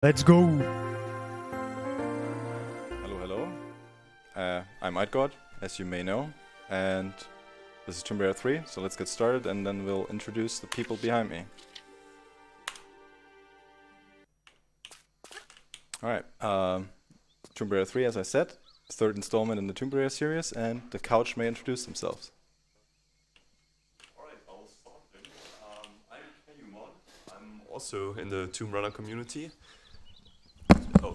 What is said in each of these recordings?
Let's go! Hello. I'm Eidgod, as you may know, and this is Tomb Raider 3, so let's get started and then we'll introduce the people behind me. Alright, Tomb Raider 3, as I said, third installment in the Tomb Raider series, and the couch may introduce themselves. Alright, I'll start then. I'm Kayumon. I'm also in the Tomb Runner community. Oh,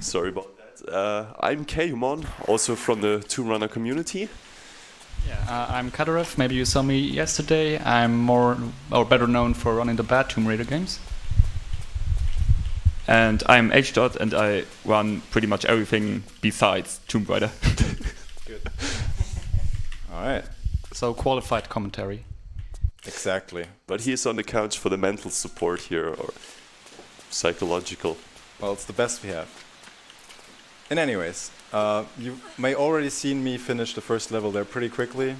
sorry about that. I'm Kayumon, also from the Tomb Runner community. Yeah, I'm Kadarev. Maybe you saw me yesterday. I'm more or better known for running the bad Tomb Raider games. And I'm H-Dot, and I run pretty much everything besides Tomb Raider. Good. Alright, So qualified commentary. exactly. But he's on the couch for the mental support here, or psychological. Well, it's the best we have. And anyways, you may already seen me finish the first level there pretty quickly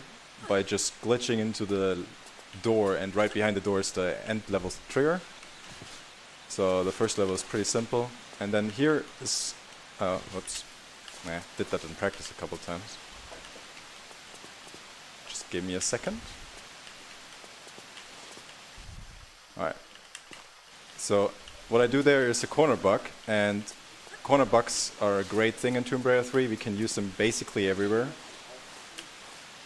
by just glitching into the door, and right behind the door is the end level trigger. So the first level is pretty simple. And then here is... whoops. Did that in practice a couple times. Just give me a second. Alright. So what I do there is a corner bug, and corner bugs are a great thing in Tomb Raider 3. We can use them basically everywhere.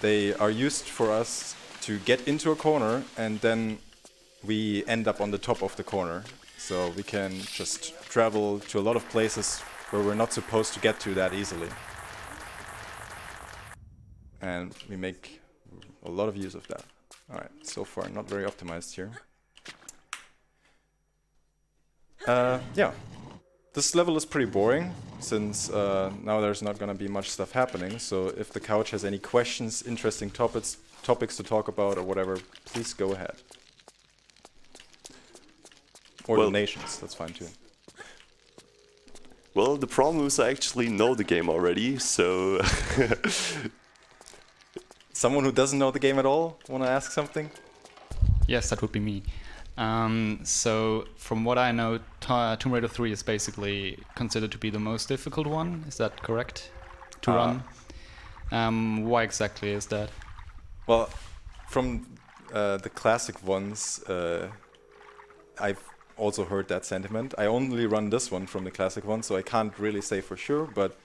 They are used for us to get into a corner, and then we end up on the top of the corner. So we can just travel to a lot of places where we're not supposed to get to that easily. And we make a lot of use of that. Alright, so far not very optimized here. Yeah, this level is pretty boring, since now there's not gonna be much stuff happening, so if the couch has any questions, interesting topics to talk about or whatever, please go ahead. Or Well- donations, that's fine too. Well, the problem is I actually know the game already, so... Someone who doesn't know the game at all, wanna ask something? Yes, that would be me. So from what I know, Tomb Raider 3 is basically considered to be the most difficult one. Is that correct? To run? Why exactly is that? Well, from the classic ones, I've also heard that sentiment. I only run this one from the classic one, so I can't really say for sure, but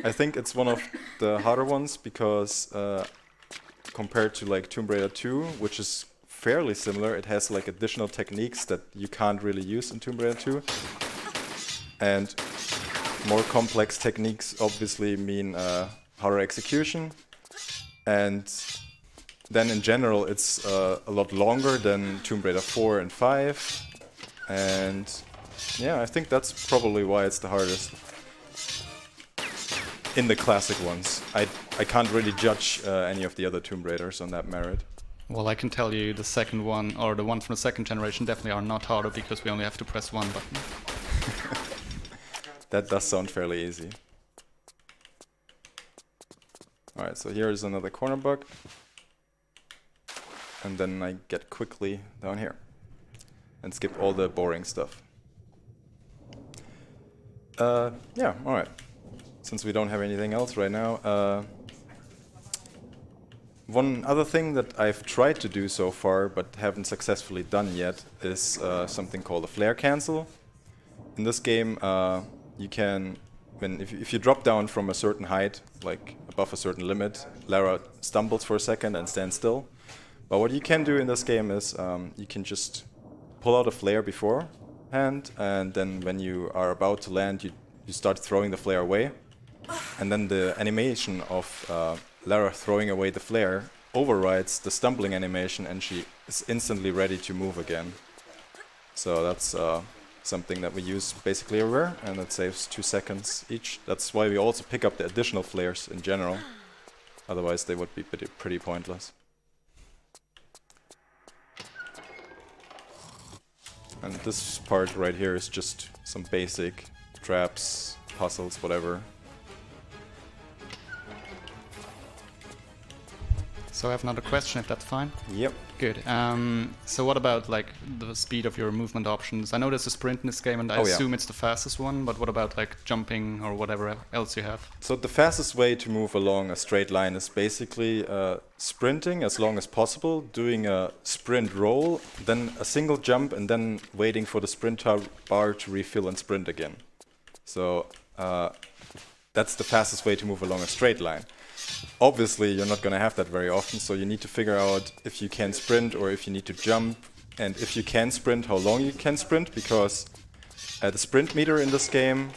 I think it's one of the harder ones because compared to like Tomb Raider 2, which is fairly similar, it has like additional techniques that you can't really use in Tomb Raider 2. And more complex techniques obviously mean harder execution. And then in general it's a lot longer than Tomb Raider 4 and 5. And yeah, I think that's probably why it's the hardest. In the classic ones. I can't really judge any of the other Tomb Raiders on that merit. Well, I can tell you the second one, or the one from the second generation, definitely are not harder because we only have to press one button. That does sound fairly easy. Alright, so here is another corner bug. And then I get quickly down here. And skip all the boring stuff. Yeah, alright. Since we don't have anything else right now, one other thing that I've tried to do so far, but haven't successfully done yet, is something called a flare cancel. In this game, you can, if you drop down from a certain height, like above a certain limit, Lara stumbles for a second and stands still. But what you can do in this game is you can just pull out a flare beforehand, and then when you are about to land, you start throwing the flare away. And then the animation of Lara throwing away the flare overrides the stumbling animation, and she is instantly ready to move again. So that's something that we use basically everywhere, and it saves 2 seconds each. That's why we also pick up the additional flares in general. Otherwise they would be pretty pointless. And this part right here is just some basic traps, puzzles, whatever. So I have another question, if that's fine. Yep. Good. So what about like the speed of your movement options? I know there's a sprint in this game, and I Oh, yeah. assume it's the fastest one. But what about like jumping or whatever else you have? So the fastest way to move along a straight line is basically sprinting as long as possible, doing a sprint roll, then a single jump, and then waiting for the sprint bar to refill and sprint again. So that's the fastest way to move along a straight line. Obviously, you're not going to have that very often, so you need to figure out if you can sprint or if you need to jump, and if you can sprint, how long you can sprint, because the sprint meter in this game,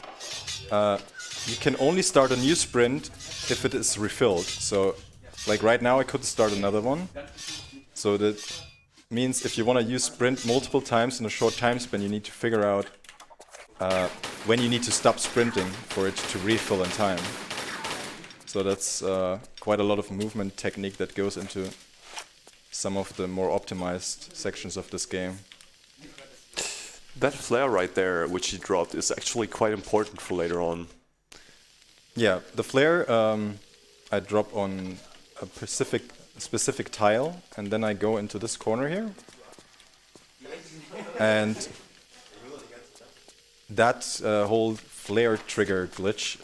you can only start a new sprint if it is refilled. So, like right now, I could start another one. So that means if you want to use sprint multiple times in a short time span, you need to figure out when you need to stop sprinting for it to refill in time. So that's quite a lot of movement technique that goes into some of the more optimized sections of this game. That flare right there, which he dropped, is actually quite important for later on. Yeah, the flare I drop on a specific tile, and then I go into this corner here. And that whole flare trigger glitch,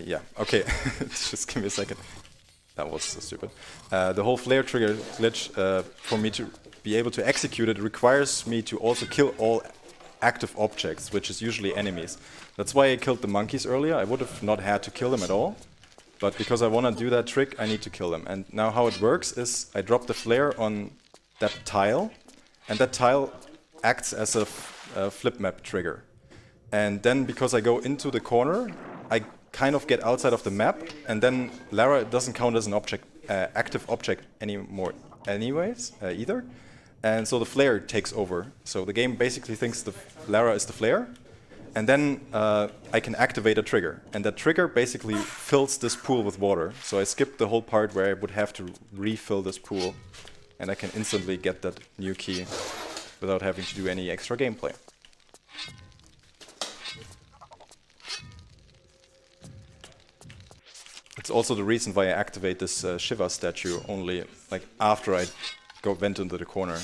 yeah, okay, just give me a second. That was so stupid. The whole flare trigger glitch, for me to be able to execute it, requires me to also kill all active objects, which is usually enemies. That's why I killed the monkeys earlier. I would have not had to kill them at all, but because I want to do that trick, I need to kill them. And now how it works is I drop the flare on that tile, and that tile acts as a flip map trigger. And then because I go into the corner, I kind of get outside of the map, and then Lara doesn't count as an object, active object anymore anyways, either. And so the flare takes over. So the game basically thinks the Lara is the flare, and then I can activate a trigger. And that trigger basically fills this pool with water. So I skip the whole part where I would have to refill this pool, and I can instantly get that new key without having to do any extra gameplay. It's also the reason why I activate this Shiva statue only like after I went into the corner.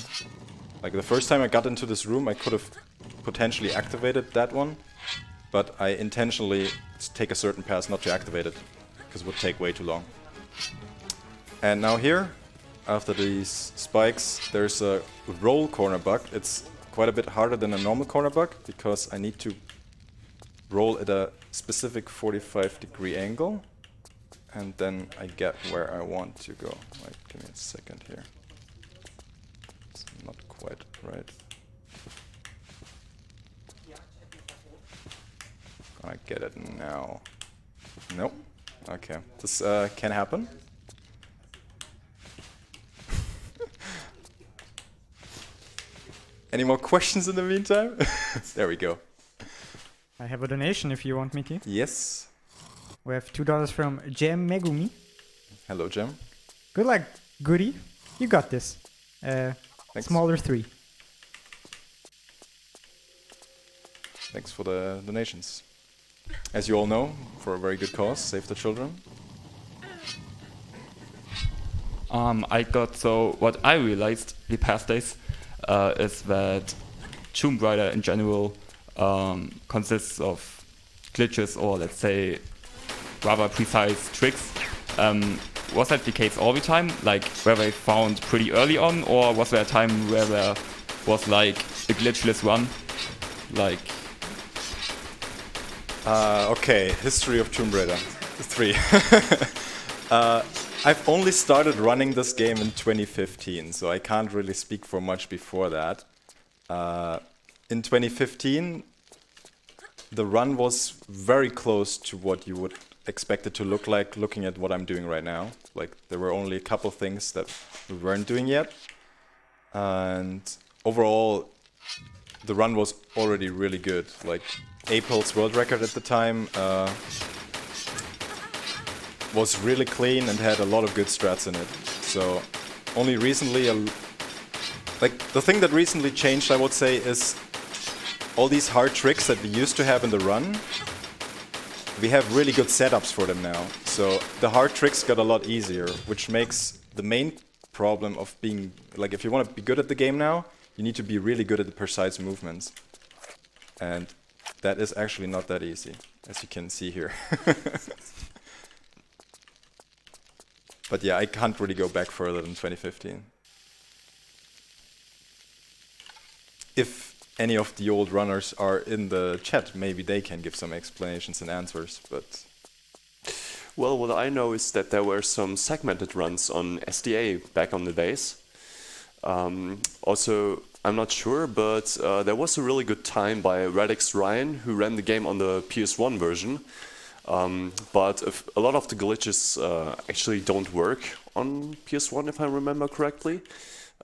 Like the first time I got into this room, I could have potentially activated that one, but I intentionally take a certain path not to activate it, because it would take way too long. And now here, after these spikes, there's a roll corner bug. It's quite a bit harder than a normal corner bug, because I need to roll at a specific 45-degree angle. And then I get where I want to go. Wait, give me a second here. It's not quite right. I get it now. Nope. Okay. This can happen. Any more questions in the meantime? There we go. I have a donation if you want me to. Yes. We have $2 from Jem Megumi. Hello, Jem. Good luck, Goody. You got this. Thanks. Smaller 3. Thanks for the donations. As you all know, for a very good cause, Save the Children. What I realized the past days is that Tomb Raider in general consists of glitches, or let's say rather precise tricks. Was that the case all the time? Like, were they found pretty early on, or was there a time where there was like a glitchless run? Like, okay, history of Tomb Raider 3. I've only started running this game in 2015, so I can't really speak for much before that. In 2015, the run was very close to what you would expect it to look like, looking at what I'm doing right now. Like, there were only a couple things that we weren't doing yet. And overall, the run was already really good. Like, Apel's world record at the time was really clean and had a lot of good strats in it. So, only recently, like, the thing that recently changed, I would say, is all these hard tricks that we used to have in the run we have really good setups for them now. So the hard tricks got a lot easier, which makes the main problem of being, like, if you want to be good at the game now, you need to be really good at the precise movements. And that is actually not that easy, as you can see here. But yeah, I can't really go back further than 2015. If any of the old runners are in the chat, maybe they can give some explanations and answers, but... Well, what I know is that there were some segmented runs on SDA back on the days. Also, I'm not sure, but there was a really good time by Radix Ryan, who ran the game on the PS1 version. But a lot of the glitches actually don't work on PS1, if I remember correctly,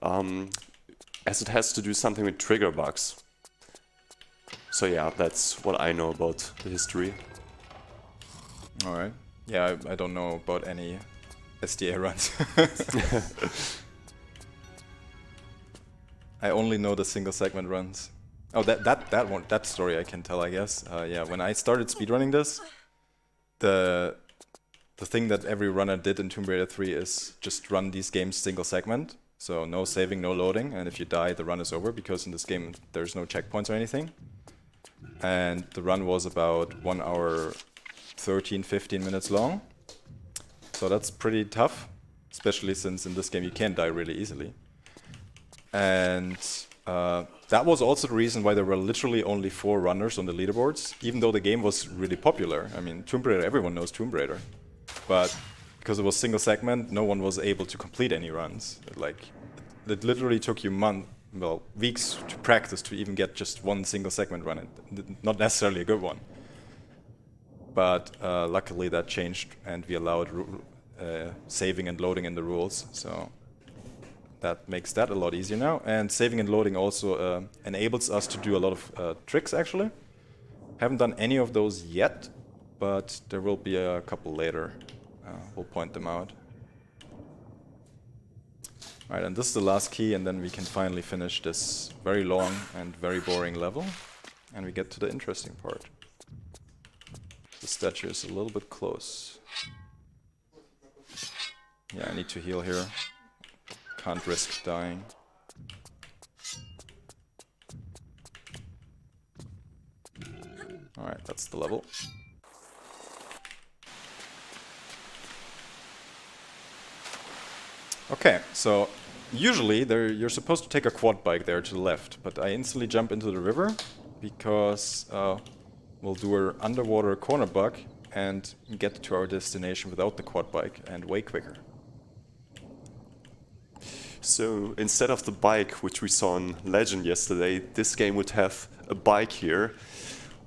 as it has to do something with trigger bugs. So yeah, that's what I know about the history. Alright. Yeah, I don't know about any SDA runs. I only know the single segment runs. Oh, that story I can tell, I guess. Yeah, when I started speedrunning this, the thing that every runner did in Tomb Raider 3 is just run these games single segment. So no saving, no loading, and if you die, the run is over, because in this game there's no checkpoints or anything. And the run was about 1 hour 13-15 minutes long. So that's pretty tough, especially since in this game you can die really easily. And that was also the reason why there were literally only 4 runners on the leaderboards, even though the game was really popular. I mean, Tomb Raider, everyone knows Tomb Raider. But because it was single segment, no one was able to complete any runs. Like, it literally took you weeks to practice to even get just one single segment run, not necessarily a good one. But luckily that changed, and we allowed saving and loading in the rules. So that makes that a lot easier now. And saving and loading also enables us to do a lot of tricks, actually. Haven't done any of those yet, but there will be a couple later. We'll point them out. Alright, and this is the last key, and then we can finally finish this very long and very boring level. And we get to the interesting part. The statue is a little bit close. Yeah, I need to heal here. Can't risk dying. Alright, that's the level. Okay, so usually you're supposed to take a quad bike there to the left, but I instantly jump into the river because we'll do an underwater corner bug and get to our destination without the quad bike and way quicker. So instead of the bike, which we saw in Legend yesterday, this game would have a bike here.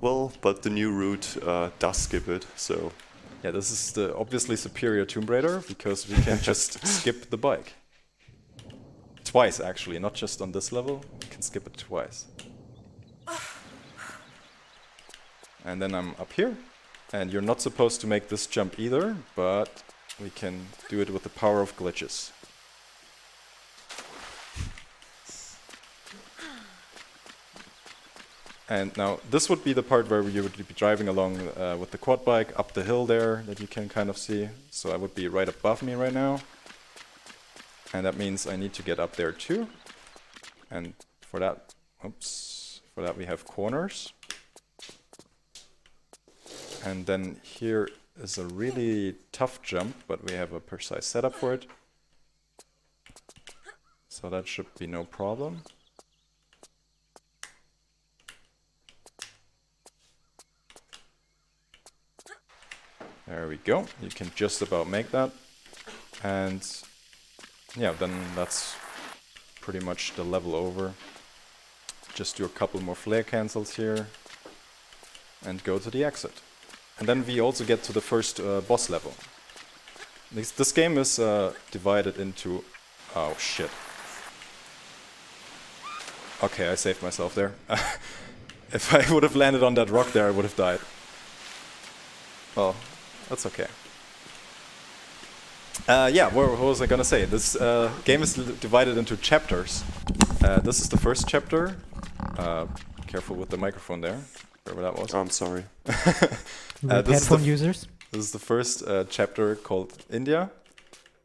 Well, but the new route does skip it, so... Yeah, this is the obviously superior Tomb Raider, because we can just skip the bike. Twice, actually, not just on this level. We can skip it twice. And then I'm up here. And you're not supposed to make this jump either, but we can do it with the power of glitches. And now, this would be the part where you would be driving along with the quad bike up the hill there that you can kind of see. So I would be right above me right now. And that means I need to get up there too. And for that, for that we have corners. And then here is a really tough jump, but we have a precise setup for it. So that should be no problem. There we go. You can just about make that. And yeah, then that's pretty much the level over. Just do a couple more flare cancels here and go to the exit. And then we also get to the first boss level. This game is divided into... Oh shit. Okay, I saved myself there. If I would have landed on that rock there, I would have died. Well, that's okay. Yeah, what was I gonna say? This game is divided into chapters. This is the first chapter. Careful with the microphone there. whatever that was. I'm sorry. Rip this is the headphone users. This is the first chapter called India,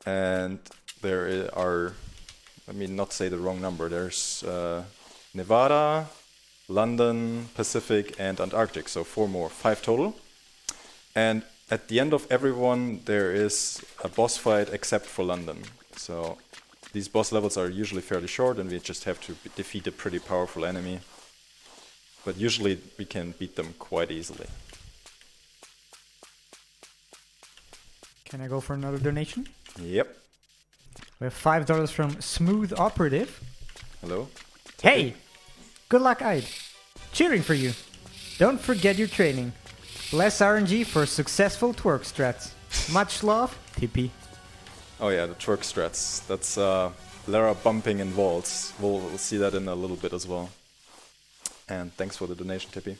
and there are, let me not say the wrong number, there's Nevada, London, Pacific, and Antarctic, so 4 more, 5 total. And at the end of every one, there is a boss fight except for London. So these boss levels are usually fairly short, and we just have to defeat a pretty powerful enemy. But usually we can beat them quite easily. Can I go for another donation? Yep. We have $5 from Smooth Operative. Hello. Hey! Good luck, Ide. Cheering for you. Don't forget your training. Less RNG for successful twerk strats. Much love, Tippy. Oh yeah, the twerk strats. That's Lara bumping in vaults. We'll see that in a little bit as well. And thanks for the donation, Tippy.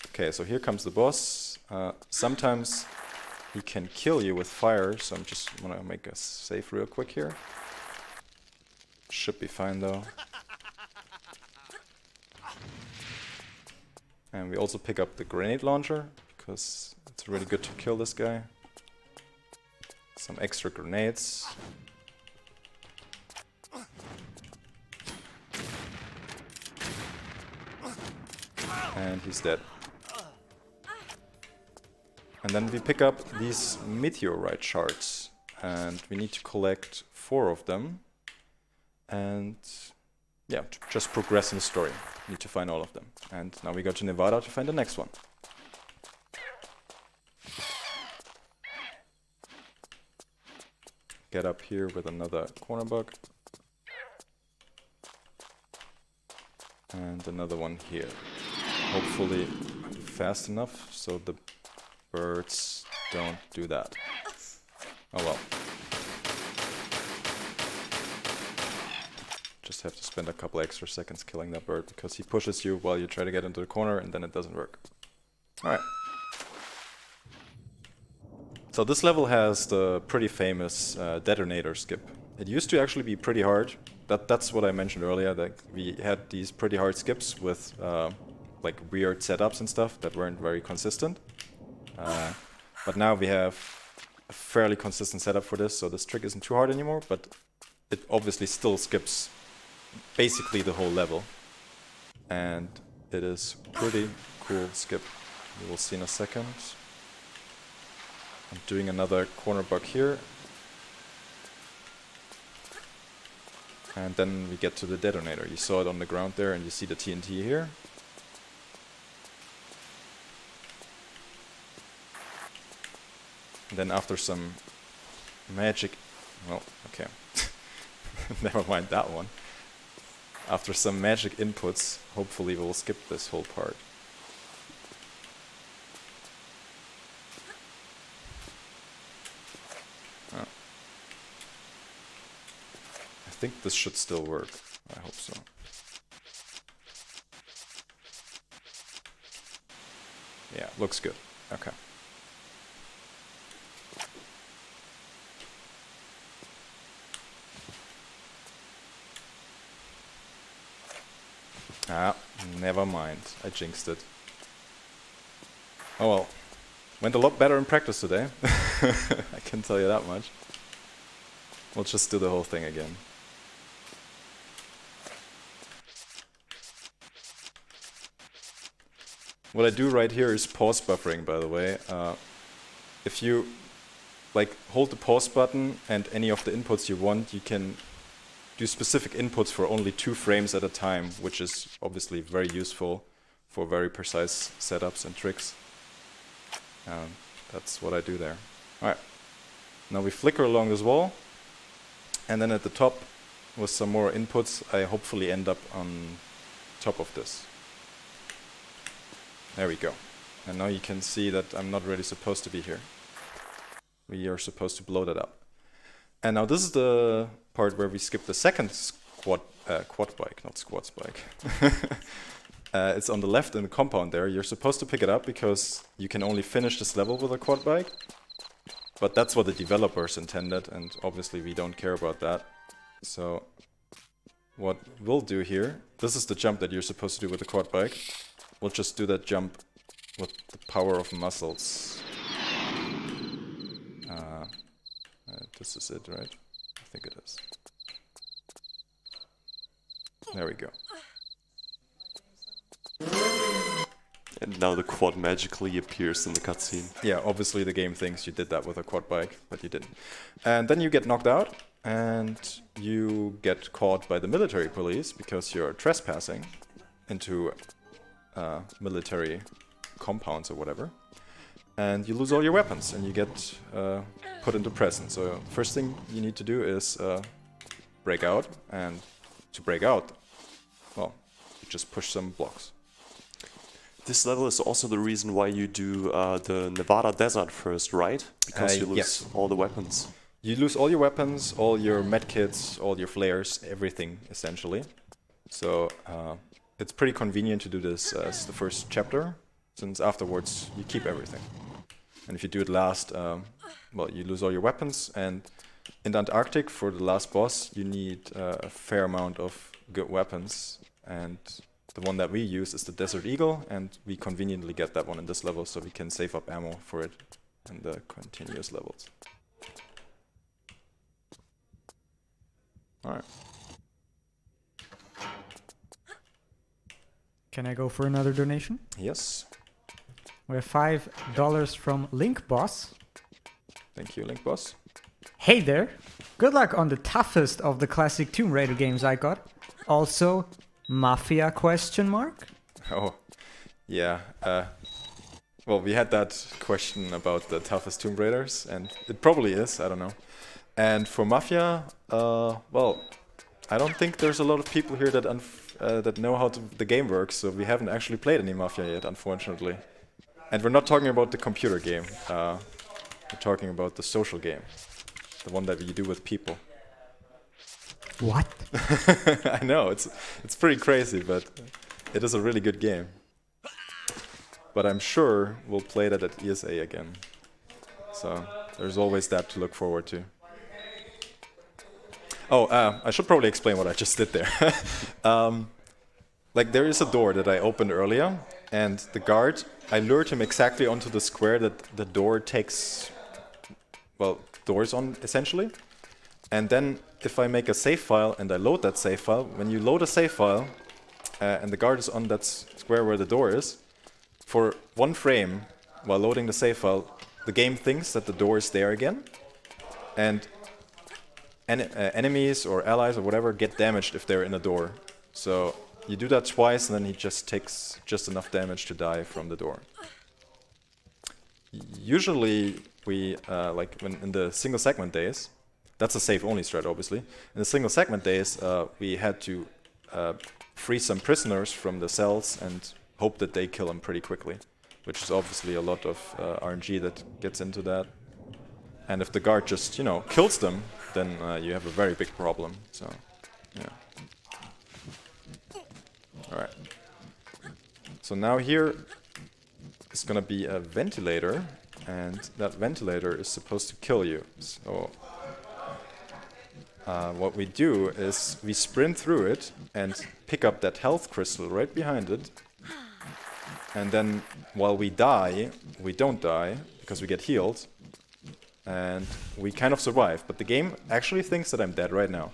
Okay, so here comes the boss. Sometimes he can kill you with fire, so I'm just gonna make a save real quick here. Should be fine though. And we also pick up the grenade launcher, because it's really good to kill this guy. Some extra grenades. And he's dead. And then we pick up these meteorite shards, and we need to collect 4 of them. And yeah, to just progress in the story. We need to find all of them. And now we go to Nevada to find the next one. Get up here with another corner bug. And another one here. Hopefully fast enough so the birds don't do that. Oh well. Just have to spend a couple extra seconds killing that bird because he pushes you while you try to get into the corner and then it doesn't work. Alright. So this level has the pretty famous detonator skip. It used to actually be pretty hard. That's what I mentioned earlier, that we had these pretty hard skips with like weird setups and stuff that weren't very consistent. But now we have a fairly consistent setup for this, so this trick isn't too hard anymore, but it obviously still skips basically the whole level. And it is pretty cool skip. You will see in a second. I'm doing another corner bug here. And then we get to the detonator. You saw it on the ground there and you see the TNT here. And then after some magic... well, okay. Never mind that one. After some magic inputs, hopefully we'll skip this whole part. Oh. I think this should still work. I hope so. Yeah, looks good. Okay. Ah, never mind. I jinxed it. Oh well. Went a lot better in practice today. I can tell you that much. We'll just do the whole thing again. What I do right here is pause buffering, by the way. If you like hold the pause button and any of the inputs you want, you can do specific inputs for only 2 frames at a time, which is obviously very useful for very precise setups and tricks. That's what I do there. Alright, now we flicker along this wall, and then at the top, with some more inputs, I hopefully end up on top of this. There we go. And now you can see that I'm not really supposed to be here. We are supposed to blow that up. And now this is the part where we skip the second quad bike, not squats bike. It's on the left in the compound there. You're supposed to pick it up because you can only finish this level with a quad bike. But that's what the developers intended, and obviously we don't care about that. So what we'll do here, this is the jump that you're supposed to do with the quad bike. We'll just do that jump with the power of muscles. This is it, right? I think it is. There we go. And now the quad magically appears in the cutscene. Yeah, obviously the game thinks you did that with a quad bike, but you didn't. And then you get knocked out, and you get caught by the military police because you're trespassing into military compounds or whatever. And you lose all your weapons, and you get put into prison. So first thing you need to do is break out, and to break out, well, you just push some blocks. This level is also the reason why you do the Nevada desert first, right? Because you lose yes. all the weapons. You lose all your weapons, all your medkits, all your flares, everything, essentially. So it's pretty convenient to do this as the first chapter, since afterwards you keep everything. And if you do it last, well, you lose all your weapons, and in the Antarctic, for the last boss, you need a fair amount of good weapons, and the one that we use is the Desert Eagle, and we conveniently get that one in this level, so we can save up ammo for it in the continuous levels. Alright. Can I go for another donation? Yes. We have $5 from Link Boss. Thank you, Link Boss. Hey there! Good luck on the toughest of the classic Tomb Raider games I got. Also, Mafia question mark? Oh, yeah. Well, we had that question about the toughest Tomb Raiders, and it probably is, I don't know. And for Mafia, well, I don't think there's a lot of people here that that know how the game works, so we haven't actually played any Mafia yet, unfortunately. And we're not talking about the computer game. We're talking about the social game, the one that you do with people. What? I know, it's pretty crazy, but it is a really good game. But I'm sure we'll play that at ESA again. So there's always that to look forward to. Oh, I should probably explain what I just did there. Like, there is a door that I opened earlier, and the guard, I lured him exactly onto the square that the door takes, well, doors on, essentially. And then if I make a save file and I load that save file, when you load a save file and the guard is on that square where the door is, for one frame while loading the save file, the game thinks that the door is there again, and enemies or allies or whatever get damaged if they're in a door. So you do that twice, and then he just takes just enough damage to die from the door. Usually we, like when in the single segment days, that's a save only strat obviously, in the single segment days we had to free some prisoners from the cells and hope that they kill them pretty quickly, which is obviously a lot of RNG that gets into that. And if the guard just, you know, kills them, then you have a very big problem. So, yeah. Alright. So now here is gonna be a ventilator, and that ventilator is supposed to kill you. So what we do is we sprint through it and pick up that health crystal right behind it. And then while we die, we don't die because we get healed. And we kind of survive, but the game actually thinks that I'm dead right now.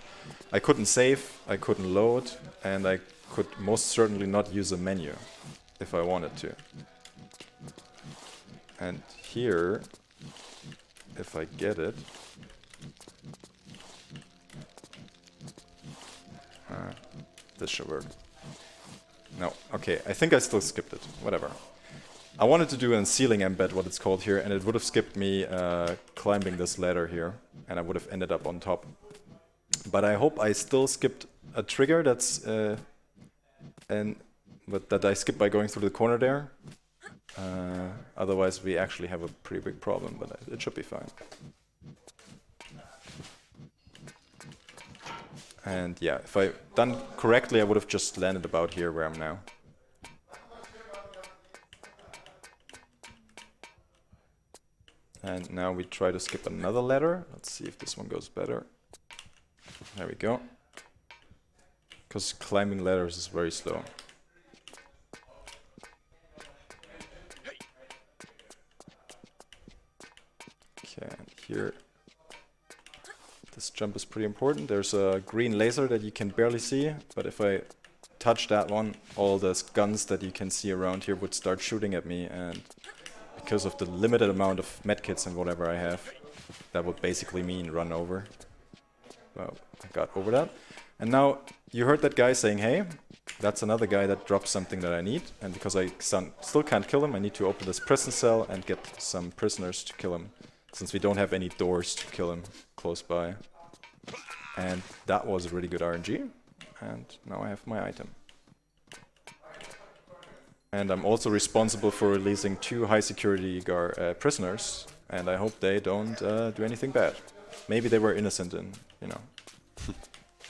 I couldn't save, I couldn't load, and I could most certainly not use a menu if I wanted to. And here, if I get it, this should work. No, okay, I think I still skipped it, whatever. I wanted to do a ceiling embed, what it's called here, and it would have skipped me climbing this ladder here, and I would have ended up on top. But I hope I still skipped a trigger that's that I skipped by going through the corner there. Otherwise, we actually have a pretty big problem, but it should be fine. And yeah, if I done correctly, I would have just landed about here where I'm now. And now we try to skip another ladder. Let's see if this one goes better. There we go. because climbing ladders is very slow. Okay, and here this jump is pretty important. There's a green laser that you can barely see, but if I touch that one, all the guns that you can see around here would start shooting at me, and because of the limited amount of medkits and whatever I have, that would basically mean run over. Well, I got over that. And now, you heard that guy saying, hey, that's another guy that drops something that I need, and because I still can't kill him, I need to open this prison cell and get some prisoners to kill him, since we don't have any doors to kill him close by. And that was really good RNG, and now I have my item. And I'm also responsible for releasing 2 high security prisoners, and I hope they don't do anything bad. Maybe they were innocent and, you know,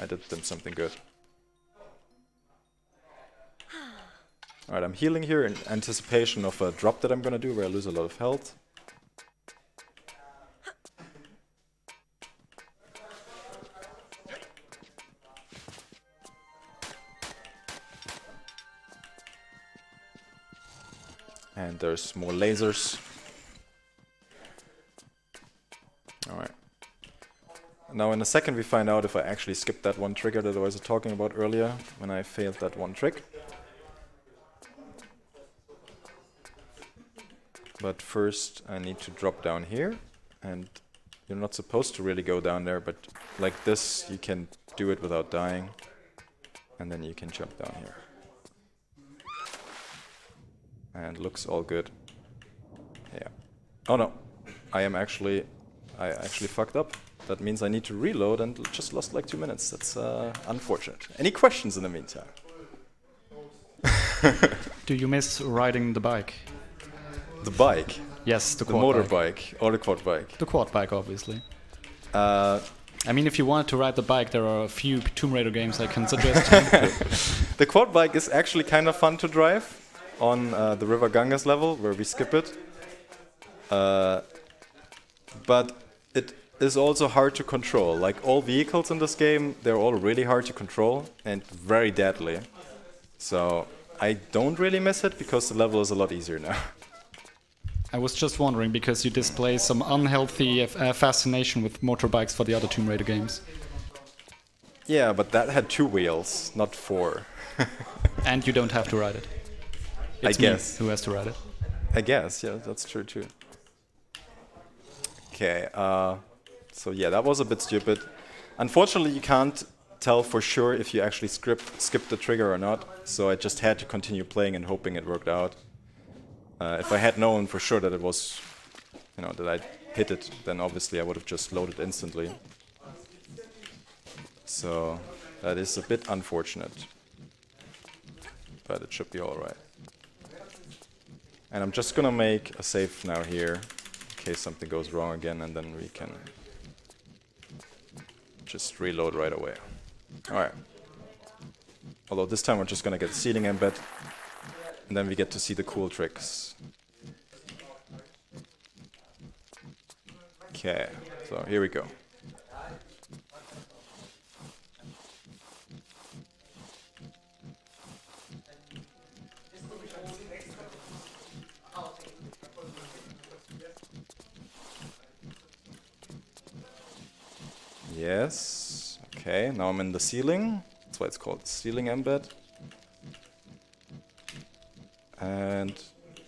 I did them something good. Alright, I'm healing here in anticipation of a drop that I'm gonna do where I lose a lot of health. And there's more lasers. Alright. Now in a second we find out if I actually skipped that one trigger that I was talking about earlier, when I failed that one trick. But first I need to drop down here, and you're not supposed to really go down there, but like this you can do it without dying, and then you can jump down here. And looks all good. Yeah. Oh no, I actually fucked up. That means I need to reload and just lost like 2 minutes. That's unfortunate. Any questions in the meantime? Do you miss riding the bike? The bike? Yes, the The quad bike. motorbike or the quad bike? The quad bike, obviously. Uh, I mean, if you wanted to ride the bike, there are a few Tomb Raider games I can suggest. the quad bike is actually kind of fun to drive on the River Ganges level, where we skip it. But it is also hard to control. Like all vehicles in this game, they're all really hard to control and very deadly. So I don't really miss it because the level is a lot easier now. I was just wondering, because you display some unhealthy fascination with motorbikes for the other Tomb Raider games. Yeah, but that had 2 wheels, not 4. And you don't have to ride it. It's I guess. me who has to ride it. I guess, yeah, that's true too. Okay, so yeah, that was a bit stupid. Unfortunately, you can't tell for sure if you actually skipped the trigger or not, so I just had to continue playing and hoping it worked out. If I had known for sure that it was, you know, that I hit it, then obviously I would have just loaded instantly. So that is a bit unfortunate, but it should be alright. And I'm just gonna make a save now here, in case something goes wrong again, and then we can just reload right away. Alright. Although this time we're just gonna get the sealing embed, and then we get to see the cool tricks. Okay, so here we go. Yes, okay, now I'm in the ceiling. That's why it's called ceiling embed. And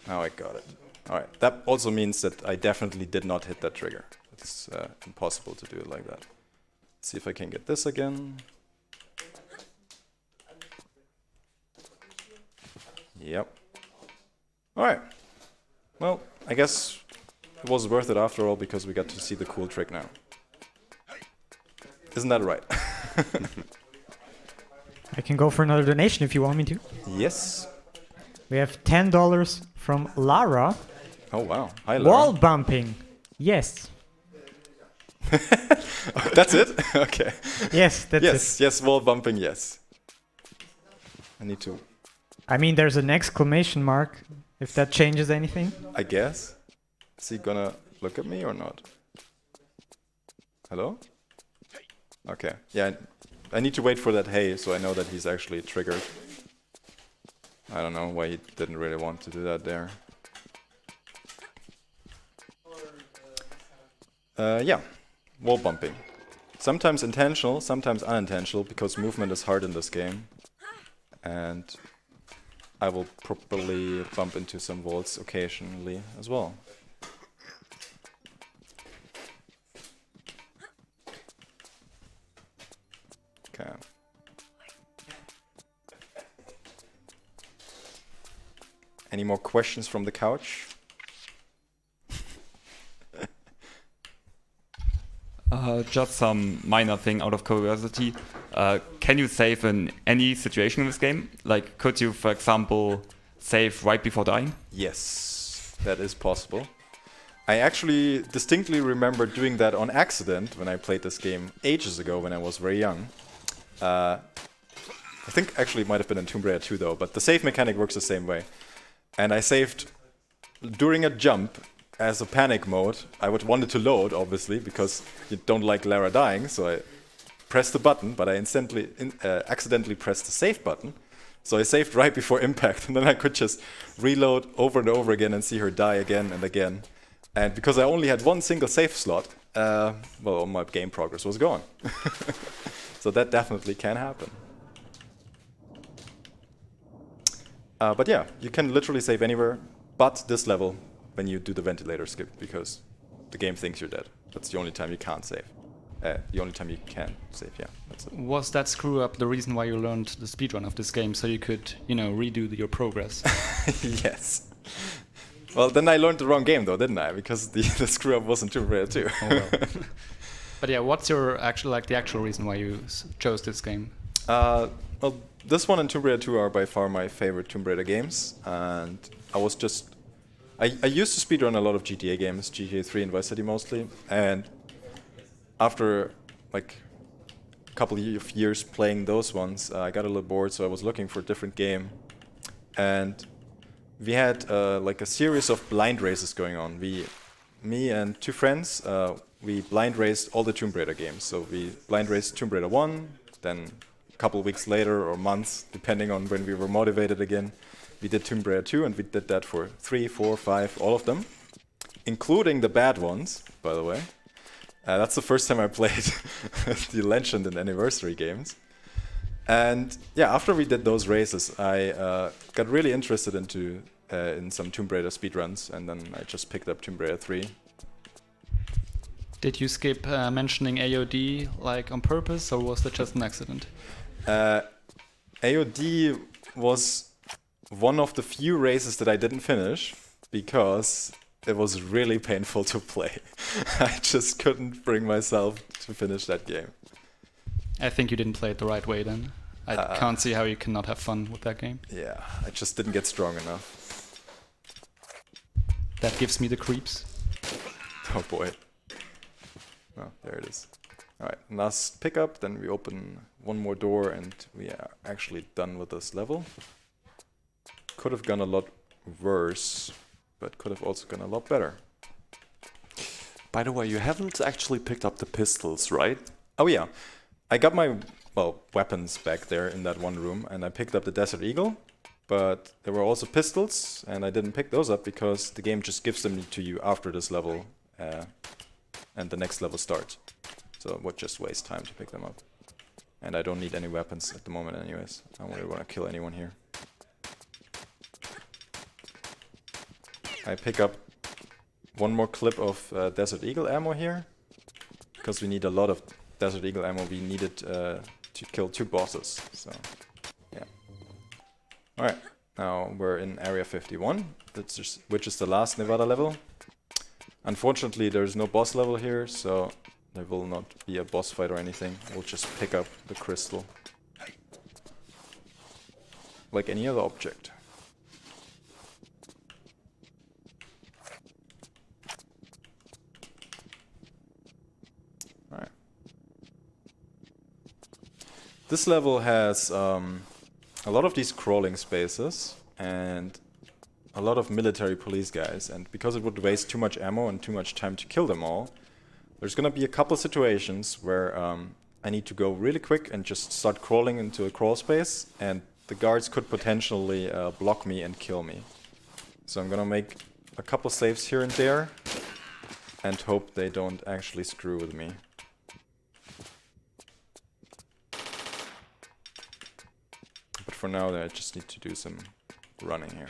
now I got it. Alright, that also means that I definitely did not hit that trigger. It's impossible to do it like that. Let's see if I can get this again. Yep. Alright. Well, I guess it was worth it after all because we got to see the cool trick now. Isn't that right? I can go for another donation if you want me to. Yes. We have $10 from Lara. Oh wow. Hi, Lara. Wall bumping. Yes. That's it? Okay. Yes, that's Yes, yes, wall bumping, yes. I need to, it. I mean, there's an exclamation mark, if that changes anything. I guess. Is he gonna look at me or not? Hello? Okay. Yeah, I need to wait for that hey, so I know that he's actually triggered. I don't know why he didn't really want to do that there. Yeah, wall bumping. Sometimes intentional, sometimes unintentional, because movement is hard in this game. And I will probably bump into some walls occasionally as well. Okay. Any more questions from the couch? Just some minor thing out of curiosity. Can you save in any situation in this game? Like, could you, for example, save right before dying? Yes, that is possible. I actually distinctly remember doing that on accident when I played this game ages ago when I was very young. I think actually it might have been in Tomb Raider 2 though, but the save mechanic works the same way. And I saved during a jump as a panic mode. I would want it to load, obviously, because you don't like Lara dying, so I pressed the button, but I accidentally pressed the save button. So I saved right before impact, and then I could just reload over and over again and see her die again and again. And because I only had one single save slot, well, my game progress was gone. So that definitely can happen. But yeah, you can literally save anywhere but this level when you do the ventilator skip, because the game thinks you're dead. That's the only time you can't save. The only time you can save, yeah. That's it. Was that screw up the reason why you learned the speedrun of this game, so you could, you know, redo your progress? Yes. Well, then I learned the wrong game though, didn't I? Because the screw up wasn't Tomb Raider 2. Oh, well. But yeah, what's your the actual reason why you chose this game? Well, this one and Tomb Raider 2 are by far my favorite Tomb Raider games, and I was just... I used to speedrun a lot of GTA games, GTA 3 and Vice City mostly, and after like a couple of years playing those ones, I got a little bored, so I was looking for a different game. And we had like a series of blind races going on. Me and two friends, we blind raced all the Tomb Raider games. So we blind raced Tomb Raider 1, then a couple of weeks later or months, depending on when we were motivated again, we did Tomb Raider 2, and we did that for 3, 4, 5, all of them, including the bad ones, by the way. That's the first time I played the Legend and Anniversary games. And yeah, after we did those races, I got really interested in some Tomb Raider speedruns, and then I just picked up Tomb Raider 3. Did you skip mentioning AOD like on purpose, or was that just an accident? AOD was one of the few races that I didn't finish because it was really painful to play. I just couldn't bring myself to finish that game. I think you didn't play it the right way then. I can't see how you cannot have fun with that game. Yeah, I just didn't get strong enough. That gives me the creeps. Oh boy. Oh, there it is. Alright, last pickup, then we open one more door and we are actually done with this level. Could have gone a lot worse, but could have also gone a lot better. By the way, you haven't actually picked up the pistols, right? Oh yeah, I got my, well, weapons back there in that one room, and I picked up the Desert Eagle, but there were also pistols, and I didn't pick those up because the game just gives them to you after this level, and the next level starts. So it would just waste time to pick them up. And I don't need any weapons at the moment anyways. I don't really want to kill anyone here. I pick up one more clip of Desert Eagle ammo here, because we need a lot of Desert Eagle ammo. We needed to kill 2 bosses, so yeah. Alright, now we're in Area 51, which is the last Nevada level. Unfortunately, there's no boss level here, so there will not be a boss fight or anything. We'll just pick up the crystal like any other object. Alright. This level has a lot of these crawling spaces and a lot of military police guys, and because it would waste too much ammo and too much time to kill them all, there's gonna be a couple situations where I need to go really quick and just start crawling into a crawl space, and the guards could potentially block me and kill me. So I'm gonna make a couple saves here and there and hope they don't actually screw with me. But for now, I just need to do some running here.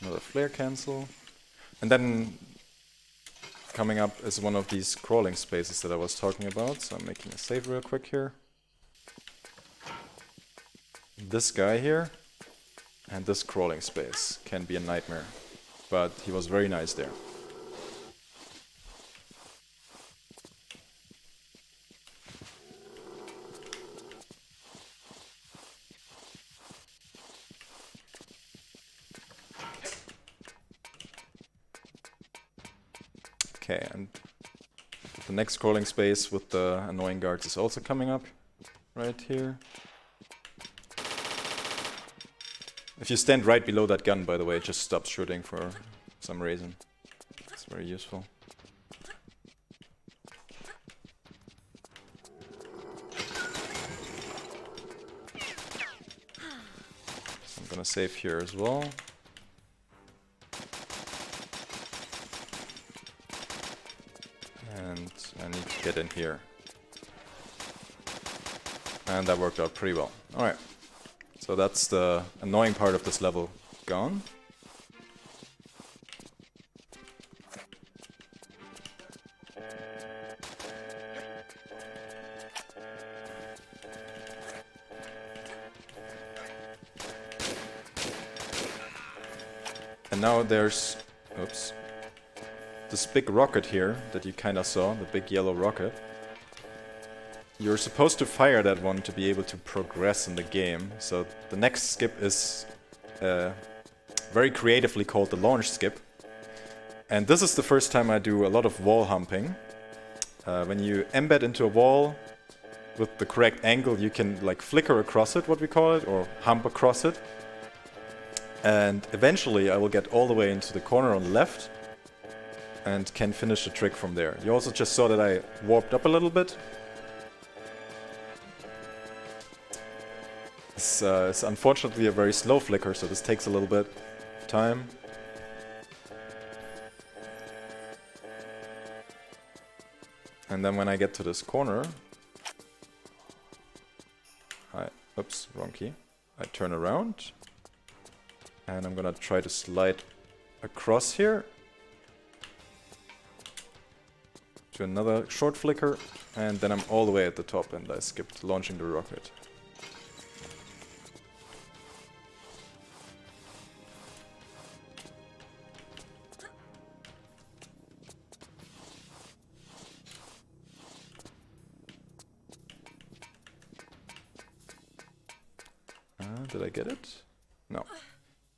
Another flare cancel. And then coming up is one of these crawling spaces that I was talking about. So I'm making a save real quick here. This guy here and this crawling space can be a nightmare, but he was very nice there. Okay, and the next crawling space with the annoying guards is also coming up right here. If you stand right below that gun, by the way, it just stops shooting for some reason. It's very useful. So I'm gonna save here as well. And I need to get in here. And that worked out pretty well. Alright. So that's the annoying part of this level gone. And now there's, oops, this big rocket here that you kinda saw, the big yellow rocket. You're supposed to fire that one to be able to progress in the game. So the next skip is very creatively called the launch skip. And this is the first time I do a lot of wall humping. When you embed into a wall with the correct angle, you can like flicker across it, what we call it, or hump across it. And eventually I will get all the way into the corner on the left and can finish the trick from there. You also just saw that I warped up a little bit. It's unfortunately a very slow flicker, so this takes a little bit of time. And then when I get to this corner, oops, wrong key. I turn around, and I'm gonna try to slide across here to another short flicker, and then I'm all the way at the top, and I skipped launching the rocket. Did I get it? No.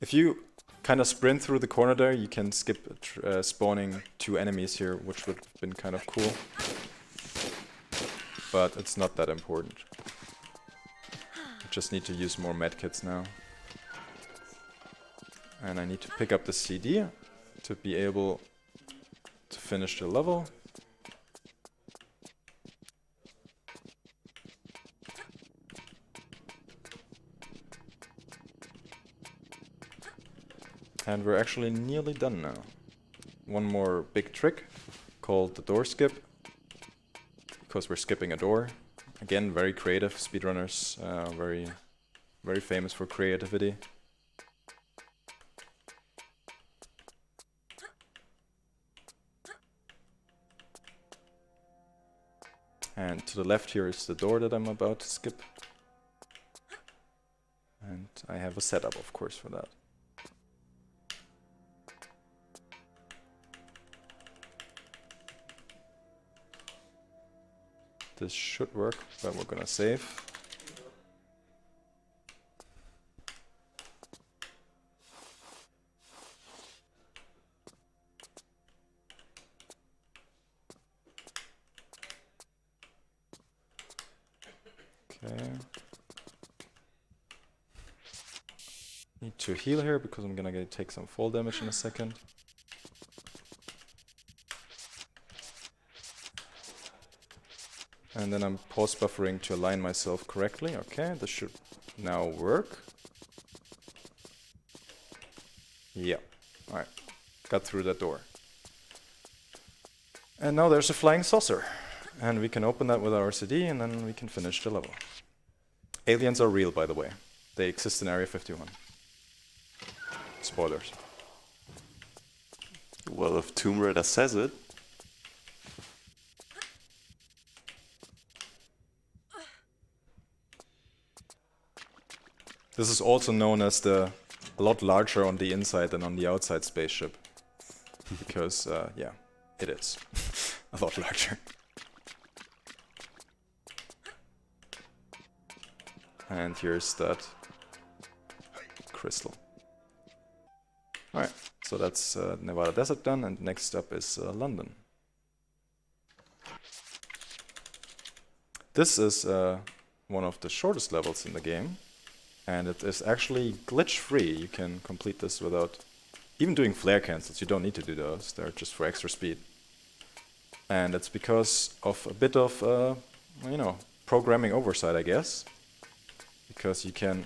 If you kind of sprint through the corner there, you can skip spawning 2 enemies here, which would have been kind of cool. But it's not that important. I just need to use more medkits now. And I need to pick up the CD to be able to finish the level. And we're actually nearly done now. One more big trick called the door skip, because we're skipping a door. Again, very creative. Speedrunners, very famous for creativity. And to the left here is the door that I'm about to skip. And I have a setup, of course, for that. This should work, but we're gonna save. Okay. Need to heal here because I'm gonna take some fall damage in a second. And then I'm pause buffering to align myself correctly. Okay, this should now work. Yeah, alright. Got through that door. And now there's a flying saucer. And we can open that with our CD and then we can finish the level. Aliens are real, by the way. They exist in Area 51. Spoilers. Well, if Tomb Raider says it. This is also known as the a lot larger on the inside than on the outside spaceship. Because, yeah, it is a lot larger. And here's that crystal. Alright, so that's Nevada Desert done, and next up is London. This is one of the shortest levels in the game. And it is actually glitch-free. You can complete this without even doing flare cancels. You don't need to do those. They're just for extra speed. And it's because of a bit of, you know, programming oversight, I guess. Because you can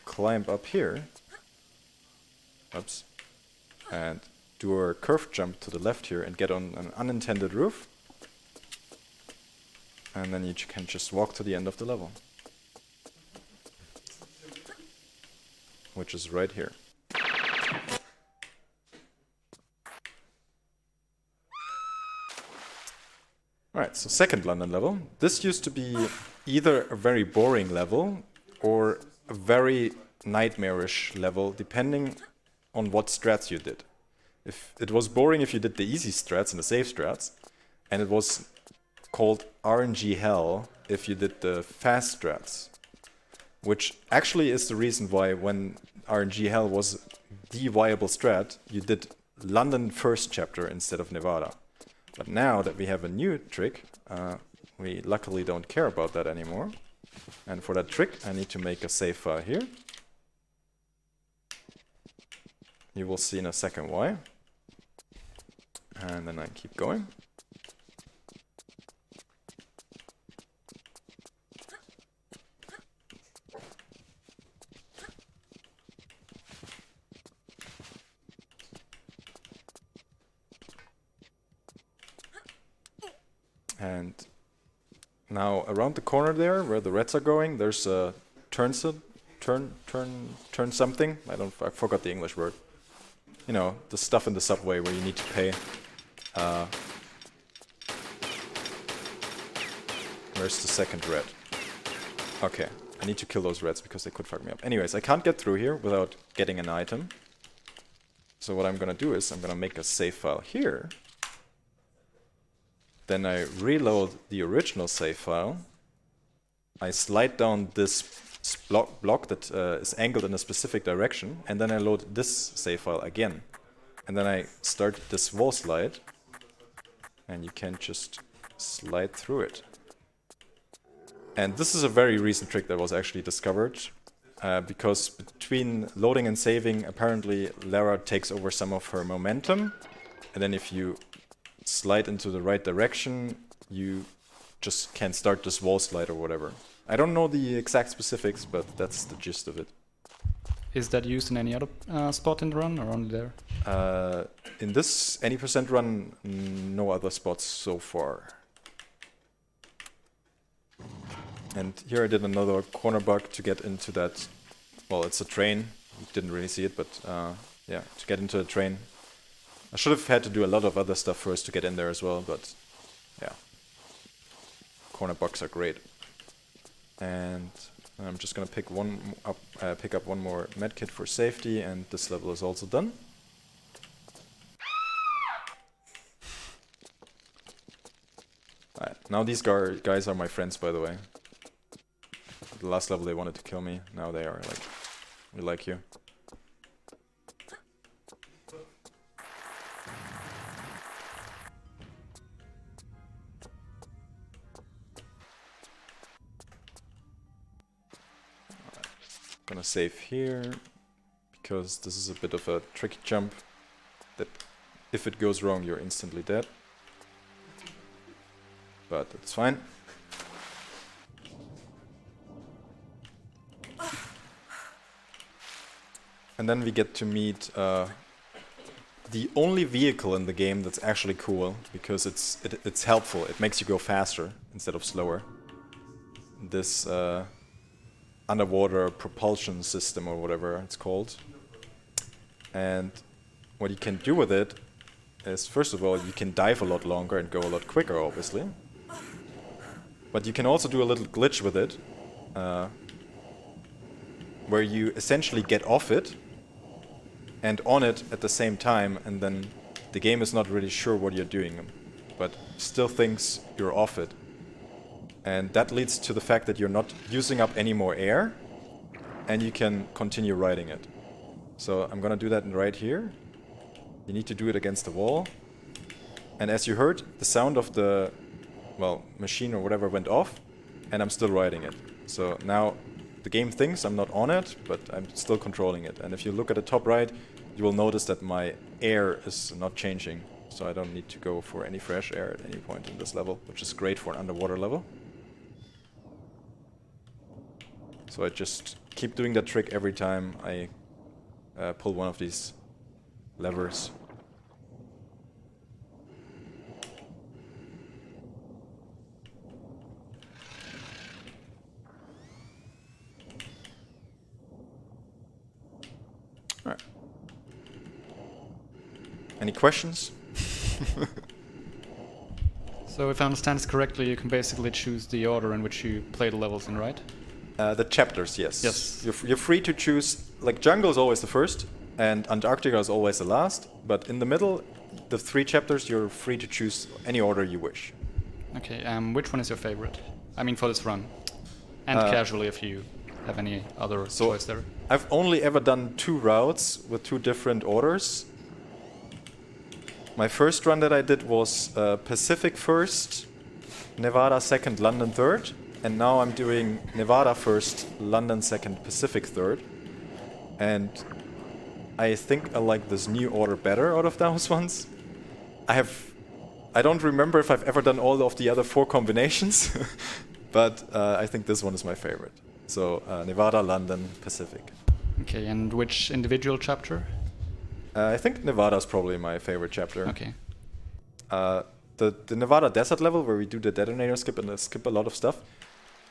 climb up here. Oops. And do a curved jump to the left here and get on an unintended roof. And then you can just walk to the end of the level. Which is right here. Alright, so second London level. This used to be either a very boring level or a very nightmarish level, depending on what strats you did. If it was boring if you did the easy strats and the safe strats, and it was called RNG hell if you did the fast strats. Which actually is the reason why when RNG Hell was the viable strat, you did London first chapter instead of Nevada. But now that we have a new trick, we luckily don't care about that anymore. And for that trick, I need to make a save file here. You will see in a second why. And then I keep going. And now around the corner there, where the reds are going, there's a turn something. I forgot the English word. You know, the stuff in the subway where you need to pay. Where's the second red? Okay, I need to kill those reds because they could fuck me up. Anyways, I can't get through here without getting an item. So what I'm gonna do is I'm gonna make a save file here. Then I reload the original save file. I slide down this block that is angled in a specific direction, and then I load this save file again. And then I start this wall slide, and you can just slide through it. And this is a very recent trick that was actually discovered, because between loading and saving, apparently Lara takes over some of her momentum, and then if you slide into the right direction, you just can start this wall slide or whatever. I don't know the exact specifics, but that's the gist of it. Is that used in any other spot in the run or only there? In this any percent run, no other spots so far. And here I did another corner bug to get into that, well, it's a train. You didn't really see it, but yeah, to get into the train. I should have had to do a lot of other stuff first to get in there as well, but yeah. Corner bugs are great. And I'm just gonna pick up one more medkit for safety, and this level is also done. Alright, now these guys are my friends, by the way. The last level they wanted to kill me, now they are like, we like you. gonna save here, because this is a bit of a tricky jump that if it goes wrong you're instantly dead. But it's fine. And then we get to meet the only vehicle in the game that's actually cool, because it's helpful. It makes you go faster instead of slower. This underwater propulsion system, or whatever it's called. And what you can do with it is, first of all, you can dive a lot longer and go a lot quicker, obviously. But you can also do a little glitch with it, where you essentially get off it and on it at the same time, and then the game is not really sure what you're doing, but still thinks you're off it. And that leads to the fact that you're not using up any more air, and you can continue riding it. So I'm gonna do that right here. You need to do it against the wall. And as you heard, the sound of the, well, machine or whatever went off, and I'm still riding it. So now the game thinks I'm not on it, but I'm still controlling it. And if you look at the top right, you will notice that my air is not changing. So I don't need to go for any fresh air at any point in this level, which is great for an underwater level. So I just keep doing that trick every time I pull one of these levers. Alright. Any questions? So if I understand this correctly, you can basically choose the order in which you play the levels in, right? The chapters, yes. Yes. You're free to choose, like jungle is always the first, and Antarctica is always the last, but in the middle, the 3 chapters, you're free to choose any order you wish. Okay, which one is your favorite? I mean, for this run. And casually, if you have any other choice there. I've only ever done 2 routes with 2 different orders. My first run that I did was Pacific first, Nevada second, London third. And now I'm doing Nevada first, London second, Pacific third. And I think I like this new order better out of those ones. I don't remember if I've ever done all of the other 4 combinations, but I think this one is my favorite. So Nevada, London, Pacific. Okay, and which individual chapter? I think Nevada is probably my favorite chapter. Okay. The Nevada desert level, where we do the detonator skip and skip a lot of stuff.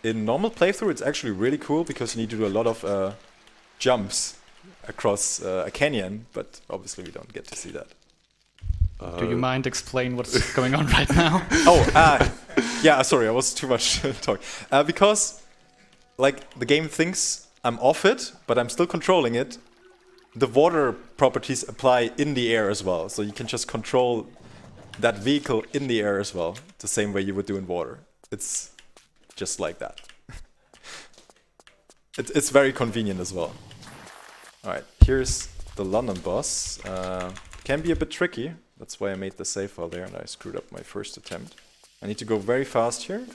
In normal playthrough, it's actually really cool because you need to do a lot of jumps across a canyon, but obviously we don't get to see that. Do you mind explain what's going on right now? Yeah, sorry, I was too much talking. Because, like, the game thinks I'm off it, but I'm still controlling it. The water properties apply in the air as well, so you can just control that vehicle in the air as well, the same way you would do in water. It's just like that. It's very convenient as well. Alright, here's the London boss. Can be a bit tricky, that's why I made the save file there and I screwed up my first attempt. I need to go very fast here.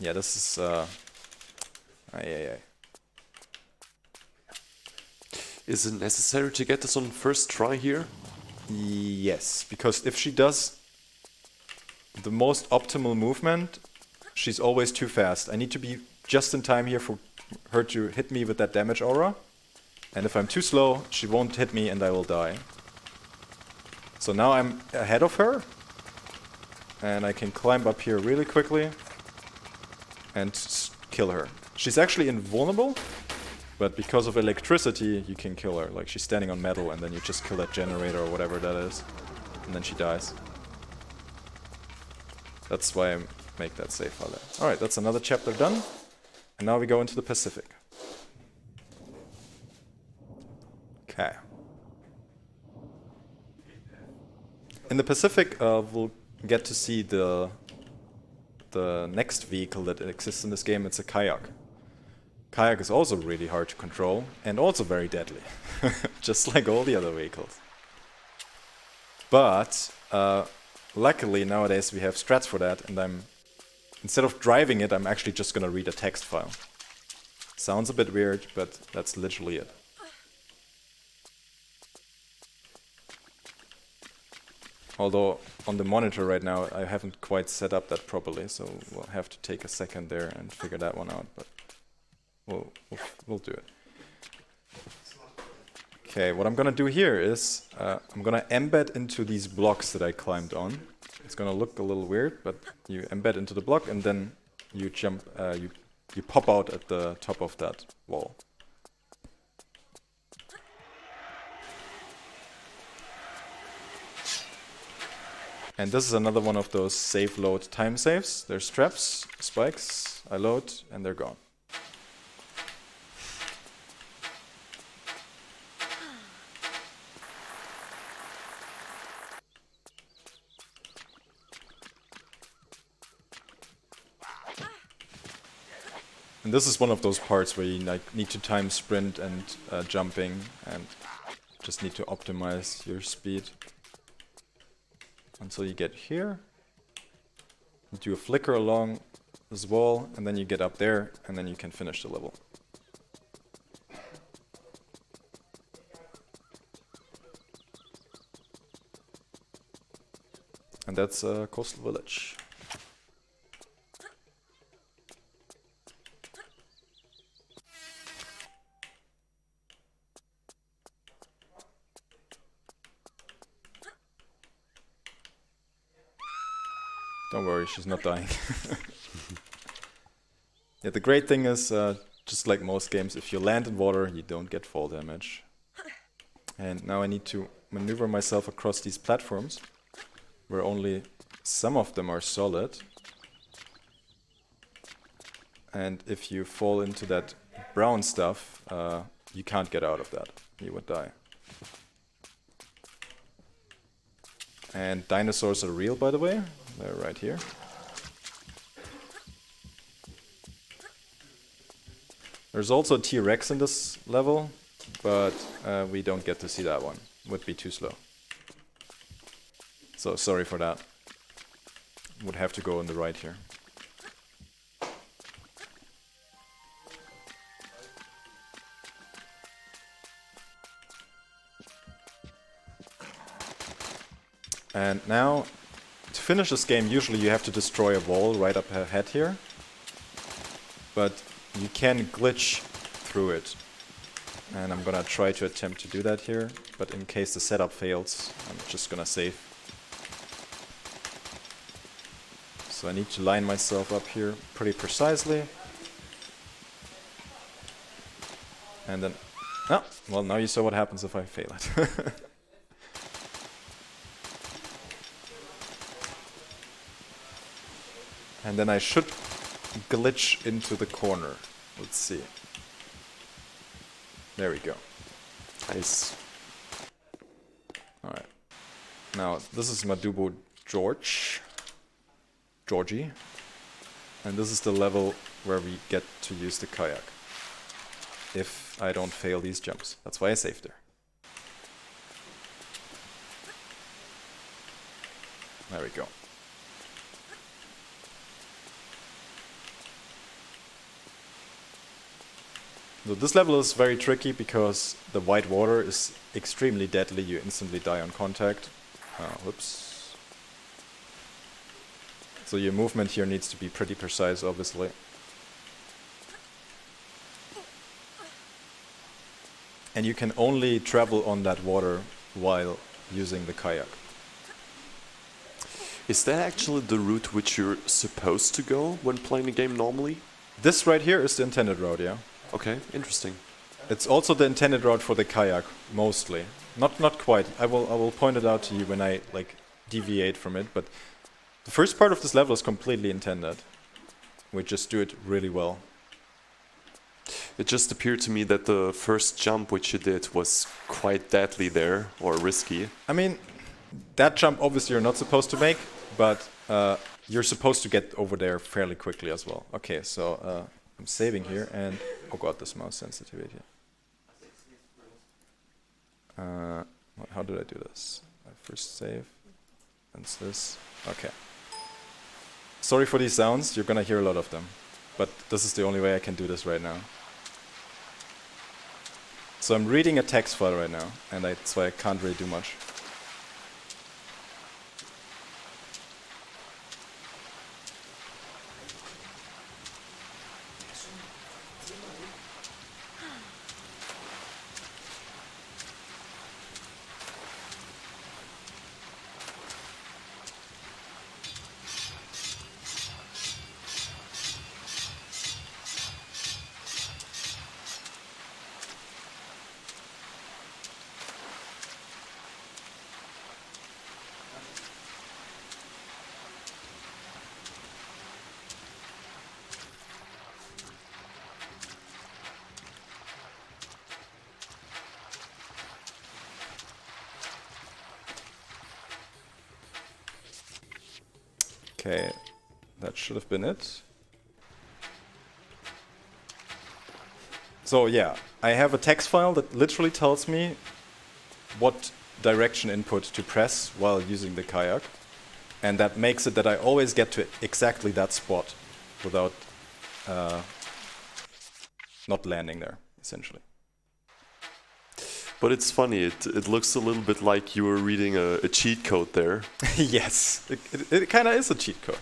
Yeah, this is... Is it necessary to get this on first try here? Yes, because if she does the most optimal movement, she's always too fast. I need to be just in time here for her to hit me with that damage aura. And if I'm too slow, she won't hit me and I will die. So now I'm ahead of her. And I can climb up here really quickly and kill her. She's actually invulnerable, but because of electricity, you can kill her. Like, she's standing on metal, and then you just kill that generator or whatever that is, and then she dies. That's why I make that save file there. Alright, that's another chapter done. And now we go into the Pacific. Okay. In the Pacific, we'll get to see the next vehicle that exists in this game. It's a kayak. Kayak is also really hard to control and also very deadly, just like all the other vehicles. But luckily nowadays we have strats for that, and I'm instead of driving it, I'm actually just gonna read a text file. Sounds a bit weird, but that's literally it. Although on the monitor right now I haven't quite set up that properly, so we'll have to take a second there and figure that one out, but we'll do it. Okay, what I'm gonna do here is I'm gonna embed into these blocks that I climbed on. It's gonna look a little weird, but you embed into the block and then you jump, you pop out at the top of that wall. And this is another one of those save load time saves. There's traps, spikes, I load, and they're gone. And this is one of those parts where you need to time sprint and jumping, and just need to optimize your speed until you get here. You do a flicker along this wall, and then you get up there, and then you can finish the level. And that's Coastal Village. Don't worry, she's not dying. Yeah, the great thing is, just like most games, if you land in water, you don't get fall damage. And now I need to maneuver myself across these platforms, where only some of them are solid. And if you fall into that brown stuff, you can't get out of that. You would die. And dinosaurs are real, by the way. They're right here. There's also a T-Rex in this level, but we don't get to see that one. Would be too slow. So sorry for that. Would have to go on the right here. And now, to finish this game, usually you have to destroy a wall right up ahead here. But you can glitch through it. And I'm gonna try to attempt to do that here. But in case the setup fails, I'm just gonna save. So I need to line myself up here pretty precisely. And then... Ah, well, now you saw what happens if I fail it. And then I should glitch into the corner. Let's see. There we go. Nice. Alright. Now, this is Madubo Georgie. And this is the level where we get to use the kayak. If I don't fail these jumps. That's why I saved her. There we go. So this level is very tricky because the white water is extremely deadly. You instantly die on contact. Whoops. So your movement here needs to be pretty precise, obviously. And you can only travel on that water while using the kayak. Is that actually the route which you're supposed to go when playing the game normally? This right here is the intended route, yeah. Okay, interesting. It's also the intended route for the kayak, mostly. Not quite. I will point it out to you when I deviate from it, but the first part of this level is completely intended. We just do it really well. It just appeared to me that the first jump which you did was quite deadly there, or risky. I mean, that jump obviously you're not supposed to make, but you're supposed to get over there fairly quickly as well. Okay, so I'm saving here, and oh god, this mouse sensitivity. How did I do this? I first save, and this. Okay. Sorry for these sounds, you're gonna hear a lot of them. But this is the only way I can do this right now. So I'm reading a text file right now, and that's why I can't really do much. Okay, that should have been it. So yeah, I have a text file that literally tells me what direction input to press while using the kayak. And that makes it that I always get to exactly that spot without not landing there, essentially. But it's funny, it looks a little bit like you were reading a cheat code there. Yes, it kind of is a cheat code.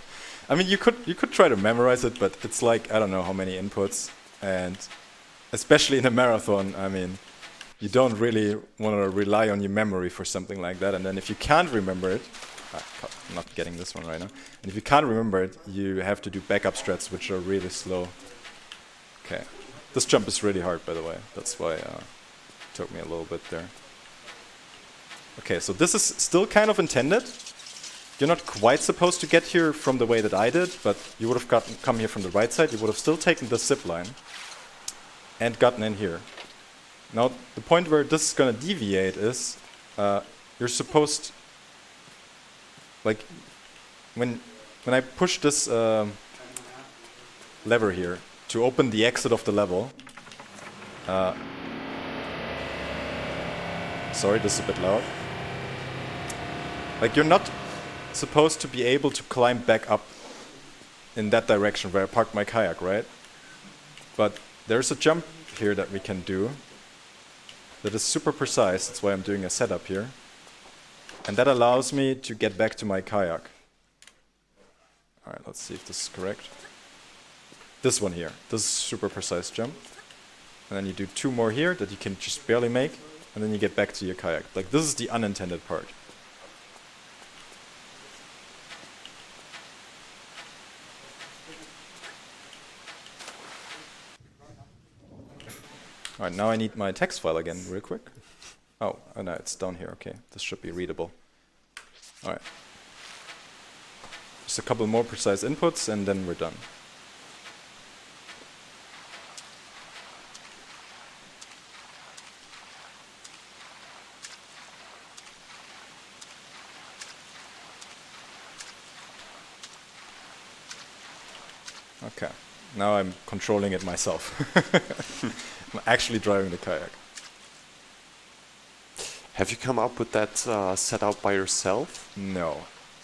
I mean, you could try to memorize it, but it's like, I don't know how many inputs. And especially in a marathon, I mean, you don't really want to rely on your memory for something like that. And then if you can't remember it, I'm not getting this one right now. And if you can't remember it, you have to do backup strats, which are really slow. Okay, this jump is really hard, by the way. That's why it took me a little bit there. Okay, so this is still kind of intended. You're not quite supposed to get here from the way that I did, but you would have come here from the right side. You would have still taken the zip line and gotten in here. Now, the point where this is going to deviate is you're supposed, like, when I push this lever here to open the exit of the level, sorry, this is a bit loud. Like, you're not supposed to be able to climb back up in that direction where I parked my kayak, right? But there's a jump here that we can do that is super precise. That's why I'm doing a setup here. And that allows me to get back to my kayak. Alright, let's see if this is correct. This one here. This is super precise jump. And then you do 2 more here that you can just barely make. And then you get back to your kayak. Like, this is the unintended part. Alright, now I need my text file again, real quick. Oh, no, it's down here, okay. This should be readable. Alright. Just a couple more precise inputs and then we're done. Okay, now I'm controlling it myself. I'm actually driving the kayak. Have you come up with that setup by yourself? No,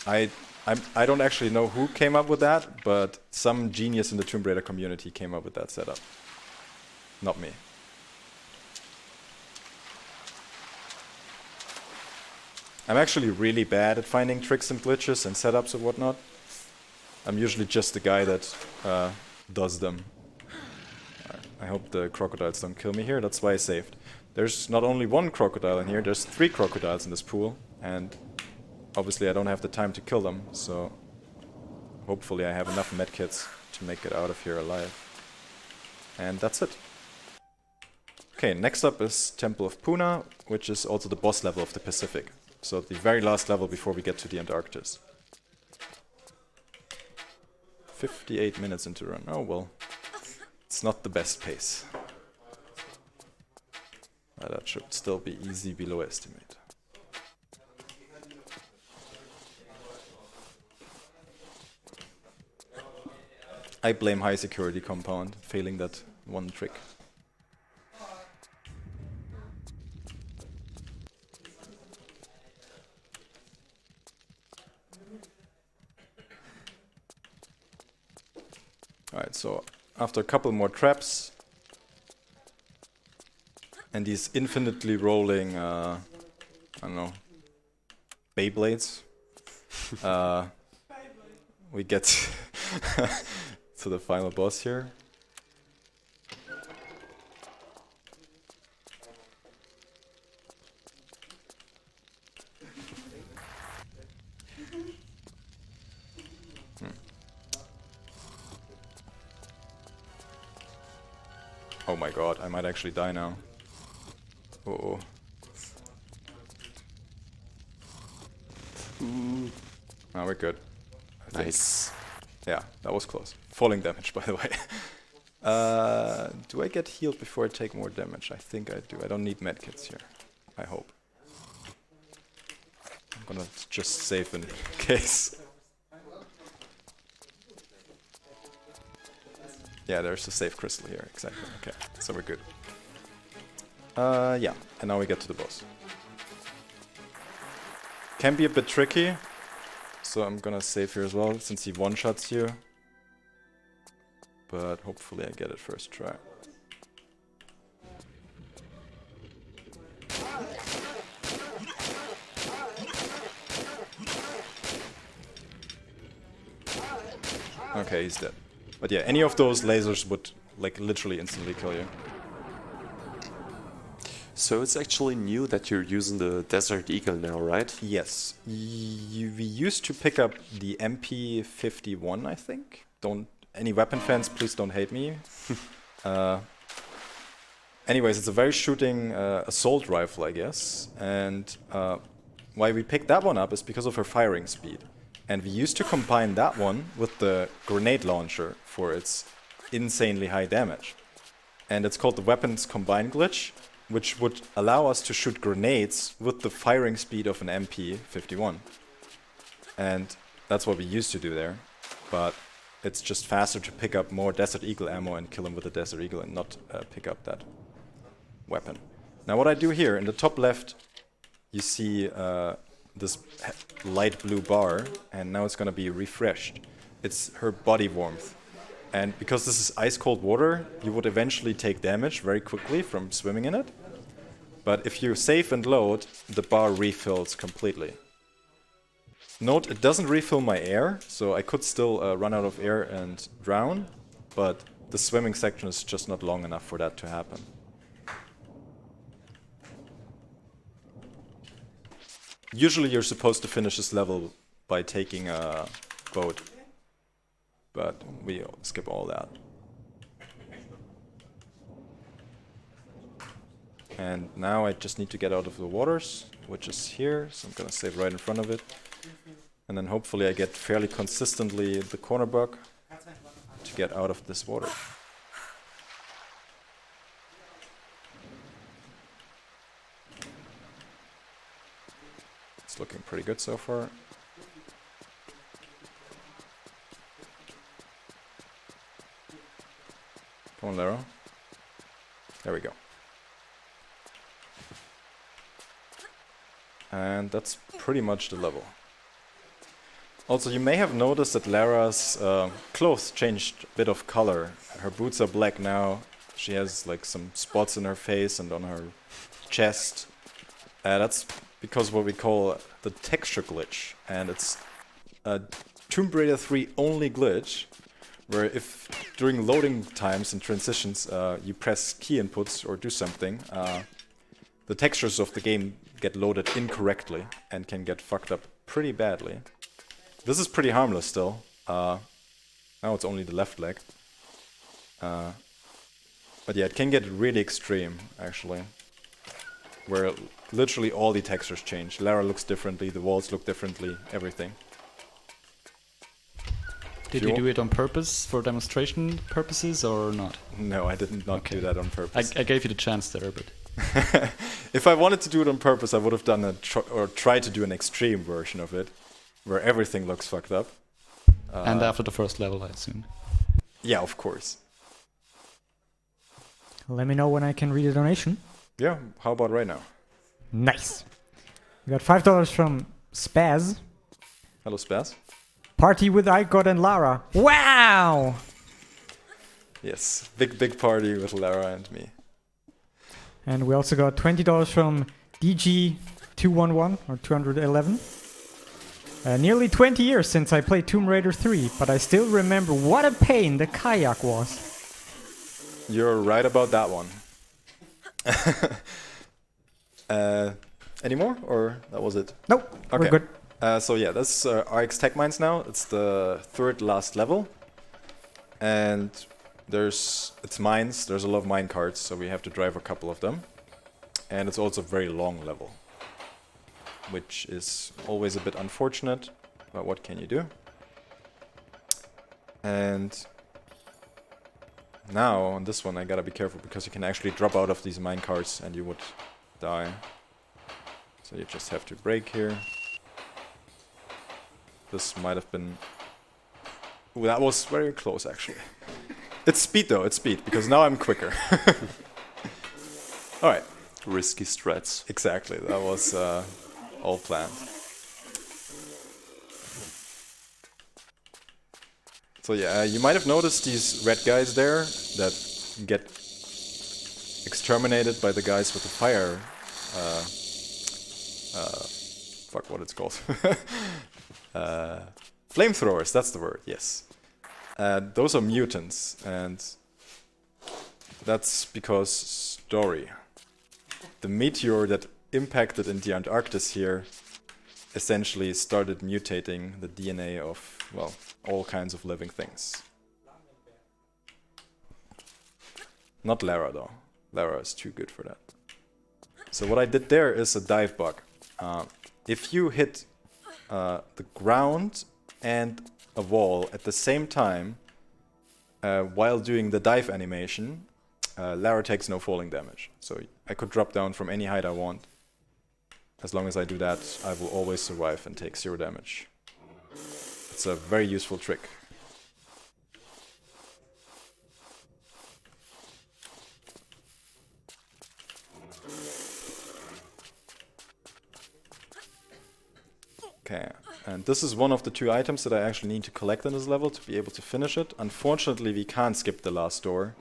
I don't actually know who came up with that, but some genius in the Tomb Raider community came up with that setup. Not me. I'm actually really bad at finding tricks and glitches and setups and whatnot. I'm usually just the guy that does them. I hope the crocodiles don't kill me here, that's why I saved. There's not only 1 crocodile in here, there's 3 crocodiles in this pool, and obviously I don't have the time to kill them, so hopefully I have enough medkits to make it out of here alive. And that's it. Okay, next up is Temple of Puna, which is also the boss level of the Pacific. So the very last level before we get to the Antarctic. 58 minutes into run. Oh well, it's not the best pace. That should still be easy below estimate. I blame high security compound failing that one trick. Alright, so after a couple more traps and these infinitely rolling, I don't know, Beyblades, we get to the final boss here. Oh my god, I might actually die now. Uh-oh. Now we're good. I think. Nice. Yeah, that was close. Falling damage, by the way. Do I get healed before I take more damage? I think I do. I don't need medkits here. I hope. I'm gonna just save in case. Yeah, there's a save crystal here, exactly. Okay, so we're good. Yeah, and now we get to the boss. Can be a bit tricky, so I'm gonna save here as well, since he one-shots you. But hopefully I get it first try. Okay, he's dead. But yeah, any of those lasers would like literally instantly kill you. So it's actually new that you're using the Desert Eagle now, right? Yes. We used to pick up the MP51, I think. Any weapon fans, please don't hate me. Anyways, it's a very shooting assault rifle, I guess. And why we picked that one up is because of her firing speed. And we used to combine that one with the grenade launcher for its insanely high damage. And it's called the Weapons Combine glitch, which would allow us to shoot grenades with the firing speed of an MP51. And that's what we used to do there. But it's just faster to pick up more Desert Eagle ammo and kill him with the Desert Eagle and not pick up that weapon. Now what I do here, in the top left, you see this light blue bar, and now it's gonna be refreshed. It's her body warmth. And because this is ice cold water, you would eventually take damage very quickly from swimming in it. But if you save and load, the bar refills completely. Note, it doesn't refill my air, so I could still run out of air and drown, but the swimming section is just not long enough for that to happen. Usually you're supposed to finish this level by taking a boat, but we skip all that. And now I just need to get out of the waters, which is here, so I'm gonna save right in front of it. And then hopefully I get fairly consistently the corner bug to get out of this water. It's looking pretty good so far. Come on, Lara. There we go. And that's pretty much the level. Also, you may have noticed that Lara's clothes changed a bit of color. Her boots are black now. She has like some spots in her face and on her chest. That's because of what we call the texture glitch. And it's a Tomb Raider 3 only glitch, where if during loading times and transitions you press key inputs or do something, the textures of the game get loaded incorrectly and can get fucked up pretty badly. This is pretty harmless still. Now it's only the left leg. But yeah, it can get really extreme, actually. Where literally all the textures change. Lara looks differently, the walls look differently, everything. Did you do it on purpose for demonstration purposes or not? No, I did not do that on purpose. I gave you the chance there, but... If I wanted to do it on purpose, I would have done or tried to do an extreme version of it, where everything looks fucked up. And after the first level, I assume. Yeah, of course. Let me know when I can read a donation. Yeah, how about right now? Nice. We got $5 from Spaz. Hello, Spaz. Party with Icod and Lara. Wow! Yes, big party with Lara and me. And we also got $20 from DG211 or 211. Nearly 20 years since I played Tomb Raider 3, but I still remember what a pain the kayak was. You're right about that one. Any more, or that was it? Nope, Okay. we're good. So yeah, this is RX Tech Mines now. It's the third last level. And it's mines, there's a lot of mine carts, so we have to drive a couple of them. And it's also a very long level, which is always a bit unfortunate, but what can you do? And now on this one I gotta be careful because you can actually drop out of these mine carts and you would die. So you just have to brake here. This might have been... Ooh, that was very close actually. It's speed though, it's speed, because now I'm quicker. Alright. Risky strats. Exactly, that was all planned. So yeah, you might have noticed these red guys there that get exterminated by the guys with the fire. Fuck, what it's called. Flamethrowers, that's the word, yes. Those are mutants, and that's because story. The meteor that impacted in the Antarctic here essentially started mutating the DNA of, well, all kinds of living things. Not Lara though. Lara is too good for that. So what I did there is a dive bug. If you hit the ground and a wall at the same time while doing the dive animation, Lara takes no falling damage. So I could drop down from any height I want. As long as I do that, I will always survive and take 0 damage. It's a very useful trick. Okay, and this is one of the 2 items that I actually need to collect in this level to be able to finish it. Unfortunately, we can't skip the last door.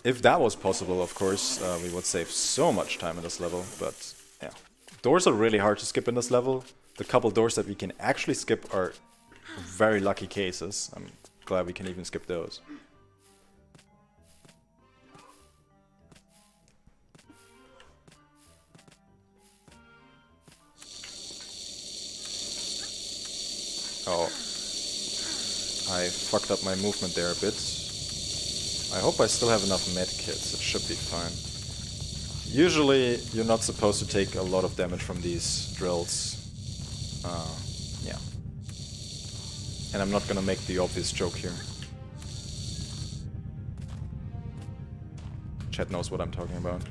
If that was possible, of course, we would save so much time in this level, but yeah. Doors are really hard to skip in this level. The couple doors that we can actually skip are very lucky cases. I'm glad we can even skip those. Oh, I fucked up my movement there a bit. I hope I still have enough medkits, it should be fine. Usually you're not supposed to take a lot of damage from these drills. Yeah. And I'm not gonna make the obvious joke here. Chat knows what I'm talking about.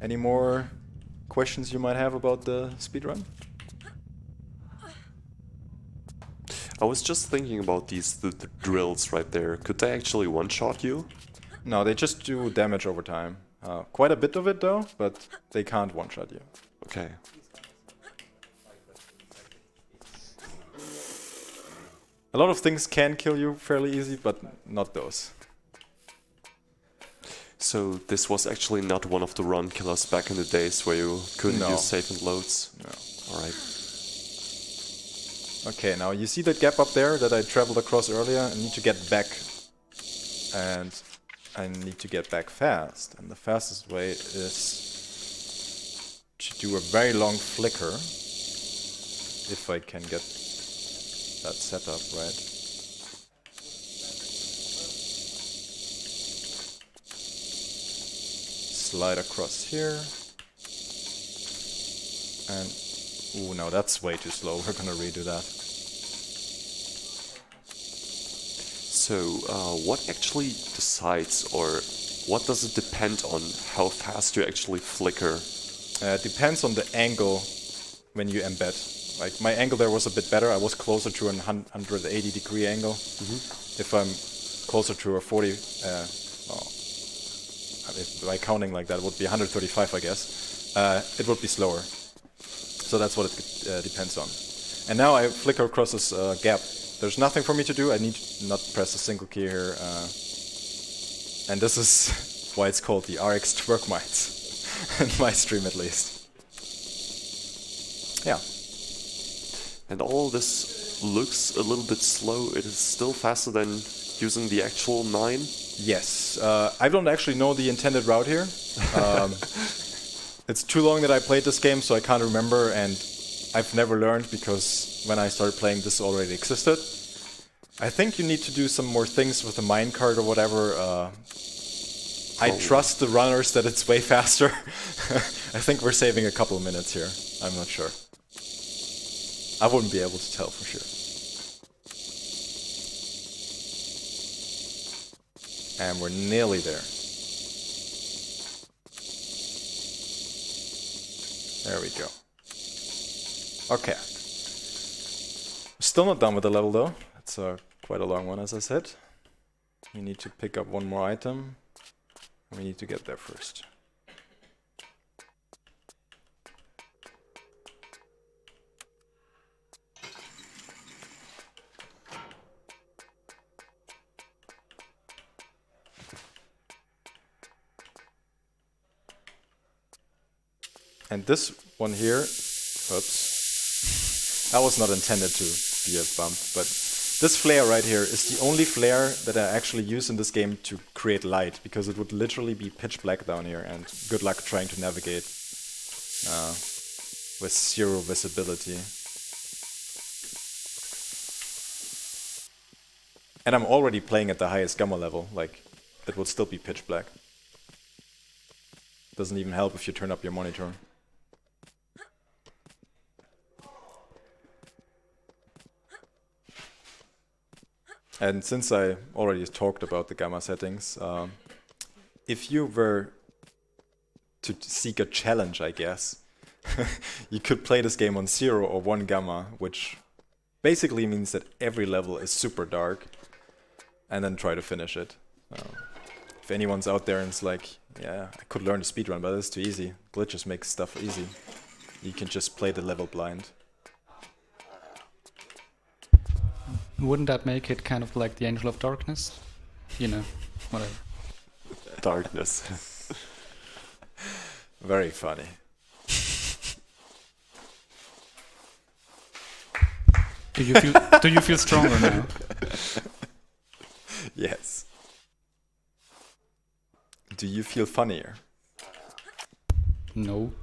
Any more questions you might have about the speedrun? I was just thinking about the drills right there. Could they actually one-shot you? No, they just do damage over time. Quite a bit of it though, but they can't one-shot you. Okay. A lot of things can kill you fairly easy, but not those. So this was actually not one of the run killers back in the days where you couldn't No. use save and loads? No. Alright. Okay, now you see that gap up there that I traveled across earlier? I need to get back. And I need to get back fast. And the fastest way is to do a very long flicker. If I can get that set up right. Slide across here. And ooh, no, that's way too slow. We're gonna redo that. So, what actually decides, or what does it depend on how fast you actually flicker? Depends on the angle when you embed. Like, my angle there was a bit better. I was closer to an 180-degree angle. If I'm closer to a by counting like that, it would be 135, I guess. It would be slower. So that's what it depends on. And now I flicker across this gap. There's nothing for me to do. I need to not press a single key here. And this is why it's called the RX Twerk Mines. In my stream, at least. Yeah. And all this looks a little bit slow. It is still faster than using the actual 9. Yes. I don't actually know the intended route here. It's too long that I played this game, so I can't remember, and I've never learned because when I started playing, this already existed. I think you need to do some more things with the minecart or whatever. I trust the runners that it's way faster. I think we're saving a couple of minutes here. I'm not sure. I wouldn't be able to tell for sure. And we're nearly there. There we go. Okay. Still not done with the level though. It's quite a long one, as I said. We need to pick up one more item. We need to get there first. And this one here, oops, that was not intended to be a bump, but this flare right here is the only flare that I actually use in this game to create light, because it would literally be pitch black down here, and good luck trying to navigate with zero visibility. And I'm already playing at the highest gamma level, like, it would still be pitch black. Doesn't even help if you turn up your monitor. And since I already talked about the gamma settings, if you were to seek a challenge, I guess, you could play this game on 0 or 1 gamma, which basically means that every level is super dark, and then try to finish it. If anyone's out there and it's like, yeah, I could learn to speedrun, but it's too easy. Glitches make stuff easy. You can just play the level blind. Wouldn't that make it kind of like the Angel of Darkness? You know, whatever. Darkness. Very funny. Do you feel stronger now? Yes. Do you feel funnier? No.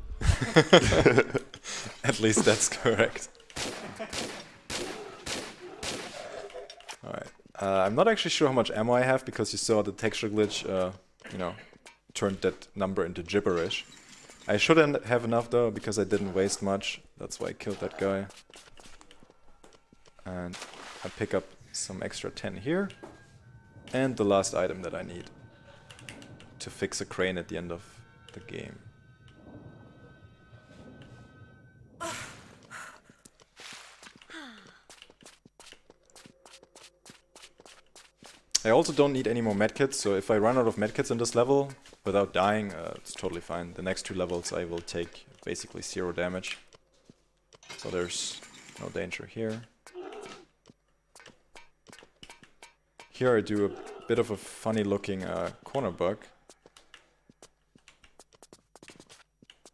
At least that's correct. Alright. I'm not actually sure how much ammo I have, because you saw the texture glitch, you know, turned that number into gibberish. I shouldn't have enough though, because I didn't waste much. That's why I killed that guy. And I pick up some extra 10 here. And the last item that I need to fix a crane at the end of the game. I also don't need any more medkits, so if I run out of medkits in this level without dying, it's totally fine. The next 2 levels I will take basically 0 damage. So there's no danger here. Here I do a bit of a funny looking corner bug.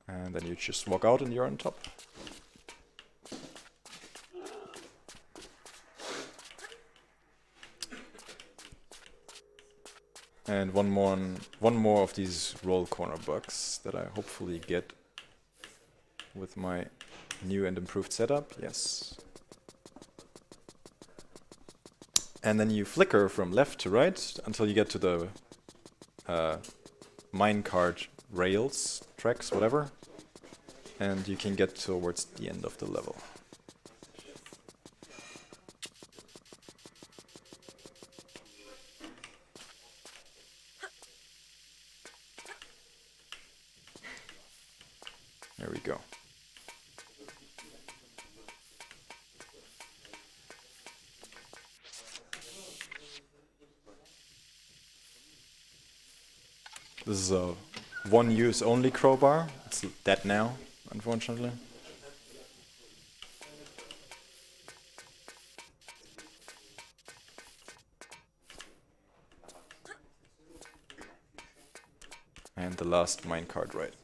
And then you just walk out and you're on top. And one more of these roll corner bugs that I hopefully get with my new and improved setup. Yes. And then you flicker from left to right until you get to the minecart rails, tracks, whatever. And you can get towards the end of the level. There we go. This is a one-use only crowbar. It's dead now, unfortunately. And the last minecart right.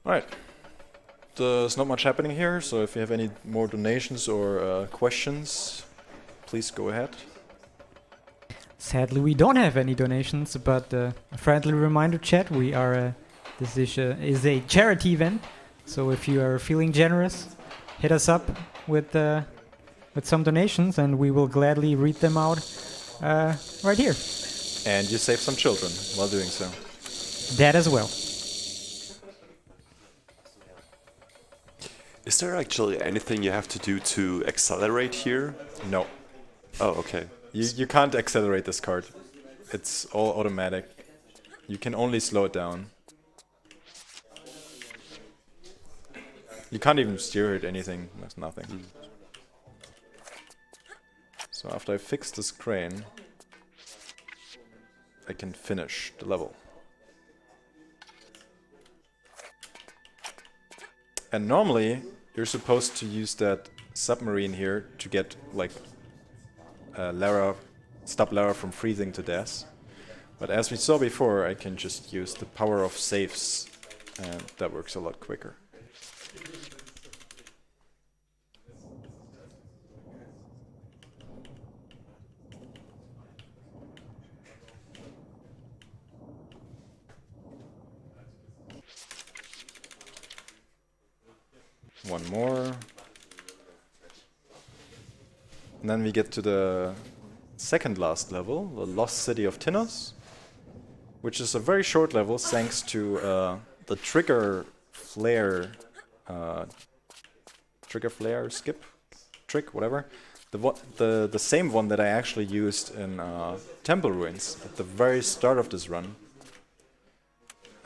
Alright. There's not much happening here, so if you have any more donations or questions, please go ahead. Sadly, we don't have any donations, but a friendly reminder, chat. We are this is a charity event, so if you are feeling generous, hit us up with some donations, and we will gladly read them out right here. And you save some children while doing so. That as well. Is there actually anything you have to do to accelerate here? No. Oh, okay. You can't accelerate this cart. It's all automatic. You can only slow it down. You can't even steer it anything. There's nothing. So after I fix this crane, I can finish the level. And normally, you're supposed to use that submarine here to get, like, stop Lara from freezing to death. But as we saw before, I can just use the power of saves, and that works a lot quicker. One more. And then we get to the second last level, the Lost City of Tinos, which is a very short level thanks to the trigger flare skip trick, whatever. The same one that I actually used in Temple Ruins at the very start of this run.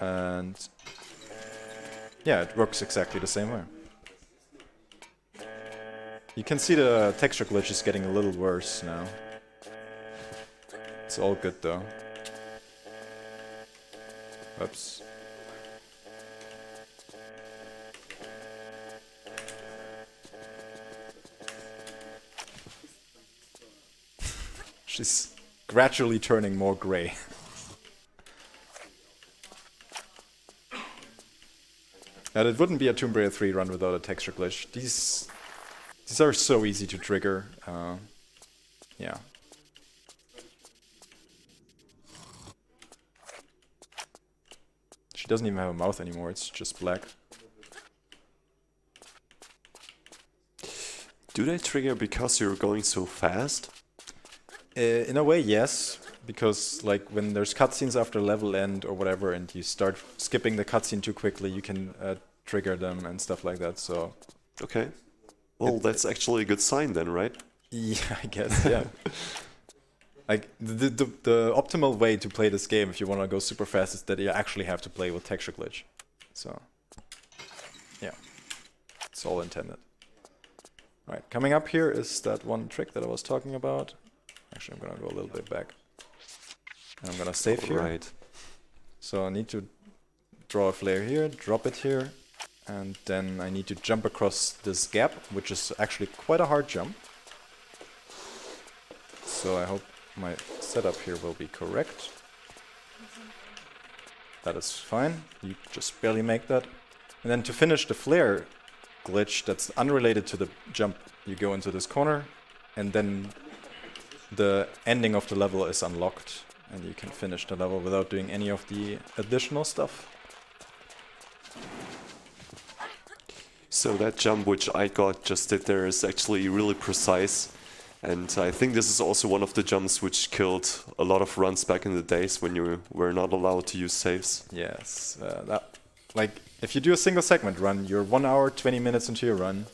And yeah, it works exactly the same way. You can see the texture glitch is getting a little worse now. It's all good though. Oops. She's gradually turning more gray. And it wouldn't be a Tomb Raider 3 run without a texture glitch. These are so easy to trigger. Yeah. She doesn't even have a mouth anymore, it's just black. Do they trigger because you're going so fast? In a way, yes. Because like when there's cutscenes after level end or whatever and you start skipping the cutscene too quickly, you can trigger them and stuff like that, so... Okay. Well, that's actually a good sign then, right? Yeah, I guess, yeah. Like, the optimal way to play this game if you want to go super fast is that you actually have to play with texture glitch. So, yeah. It's all intended. Alright, coming up here is that one trick that I was talking about. Actually, I'm gonna go a little bit back. And I'm gonna save here. Right. So I need to draw a flare here, drop it here, and then I need to jump across this gap, which is actually quite a hard jump. So I hope my setup here will be correct. That is fine. You just barely make that. And then to finish the flare glitch that's unrelated to the jump, you go into this corner, and then the ending of the level is unlocked, and you can finish the level without doing any of the additional stuff. So that jump which I just did there is actually really precise. And I think this is also one of the jumps which killed a lot of runs back in the days when you were not allowed to use saves. Yes, like if you do a single segment run, you're 1 hour, 20 minutes into your run.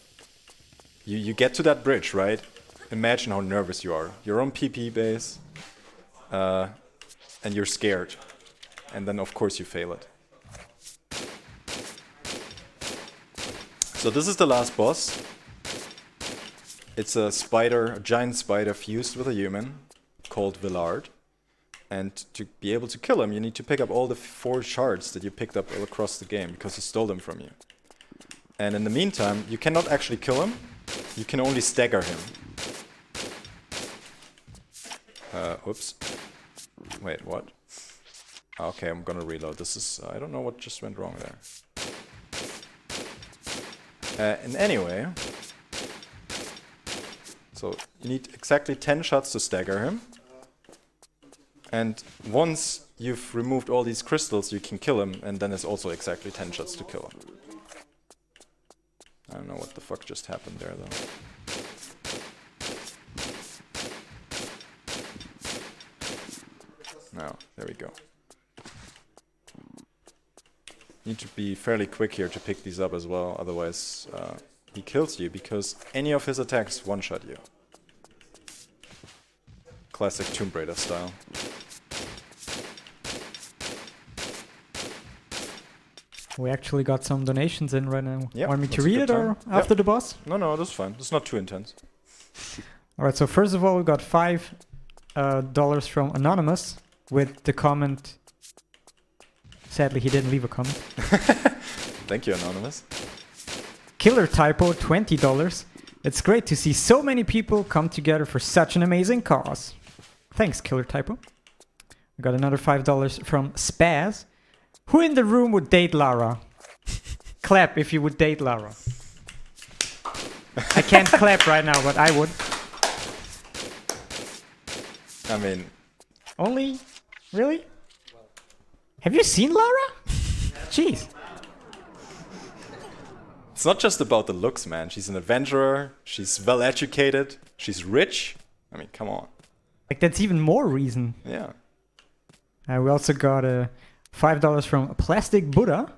You get to that bridge, right? Imagine how nervous you are. You're on PP base, and you're scared. And then of course you fail it. So this is the last boss. It's a spider, a giant spider fused with a human called Villard. And to be able to kill him, you need to pick up all the 4 shards that you picked up all across the game, because he stole them from you. And in the meantime, you cannot actually kill him, you can only stagger him. Oops. Wait, what? Okay, I'm gonna reload. This is... I don't know what just went wrong there. And anyway... So, you need exactly 10 shots to stagger him. And once you've removed all these crystals, you can kill him, and then it's also exactly 10 shots to kill him. I don't know what the fuck just happened there, though. Now, there we go. Need to be fairly quick here to pick these up as well, otherwise he kills you, because any of his attacks one-shot you. Classic Tomb Raider style. We actually got some donations in right now. Yep, Want me to that's a read good it or time. after the boss? No, that's fine. It's not too intense. Alright, so first of all, we got $5 from Anonymous with the comment. Sadly, he didn't leave a comment. Thank you, Anonymous. Killer Typo, $20. It's great to see so many people come together for such an amazing cause. Thanks, Killer Typo. We got another $5 from Spaz. Who in the room would date Lara? Clap if you would date Lara. I can't clap right now, but I would. I mean... Only? Really? Have you seen Lara? Jeez. It's not just about the looks, man. She's an adventurer, she's well educated, she's rich. I mean, come on. Like, that's even more reason. Yeah. We also got $5 from Plastic Buddha.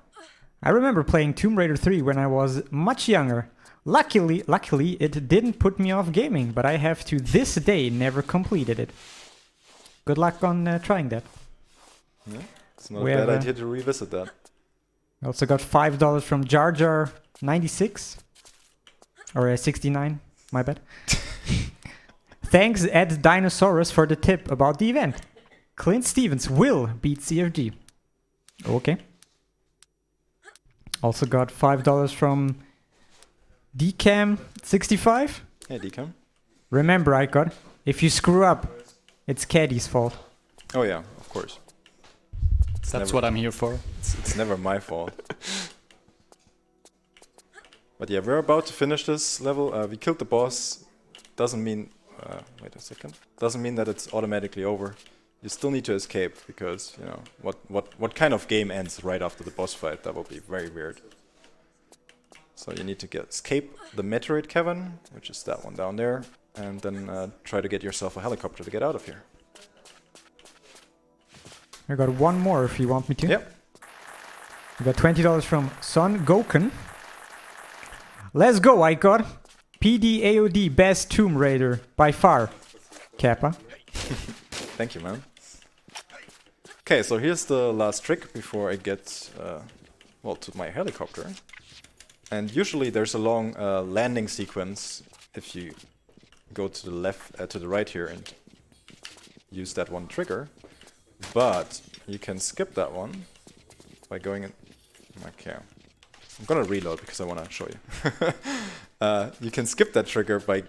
I remember playing Tomb Raider 3 when I was much younger. Luckily, it didn't put me off gaming, but I have to this day never completed it. Good luck on trying that. Yeah. It's not We a bad have, idea to revisit that. I also got $5 from Jar Jar 96 or 69. My bad. Thanks, Ed Dinosaurus, for the tip about the event. Clint Stevens will beat CFG. Okay. Also got $5 from Decam65. Hey, Decam. Remember, Icod, if you screw up, it's Caddy's fault. Oh yeah, of course. That's what I'm here for. It's never my fault. But yeah, we're about to finish this level. We killed the boss. Doesn't mean... wait a second. Doesn't mean that it's automatically over. You still need to escape, because, you know, what kind of game ends right after the boss fight? That would be very weird. So you need to escape the meteorite cavern, which is that one down there, and then try to get yourself a helicopter to get out of here. I got one more if you want me to. Yep. We got $20 from Son Goken. Let's go, Icod. PDAOD best Tomb Raider by far. Kappa. Thank you, man. Okay, so here's the last trick before I get, well, to my helicopter. And usually there's a long landing sequence if you go to the left, to the right here and use that one trigger. But you can skip that one by going in. Okay. I'm gonna reload because I wanna show you. You can skip that trigger by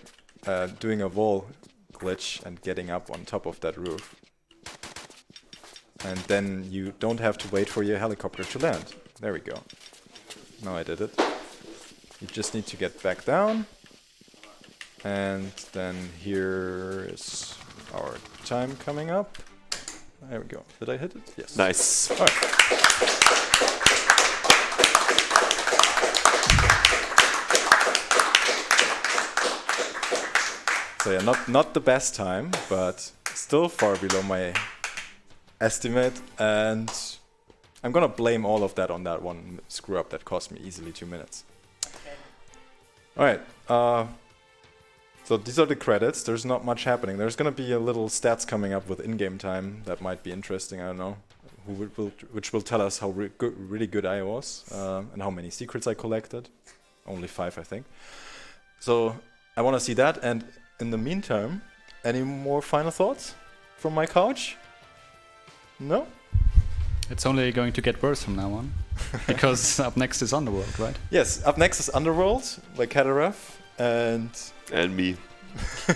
doing a wall glitch and getting up on top of that roof. And then you don't have to wait for your helicopter to land. There we go. Now I did it. You just need to get back down. And then here is our time coming up. There we go. Did I hit it? Yes. Nice. All right. So yeah, not the best time, but still far below my estimate, and I'm gonna blame all of that on that one screw up that cost me easily 2 minutes. Alright, so these are the credits. There's not much happening. There's gonna be a little stats coming up with in-game time that might be interesting, I don't know, which will tell us how really good I was, and how many secrets I collected. Only 5, I think. So I wanna see that, and in the meantime, any more final thoughts from my couch? No? It's only going to get worse from now on. Because up next is Underworld, right? Yes, up next is Underworld by Kataref, and me.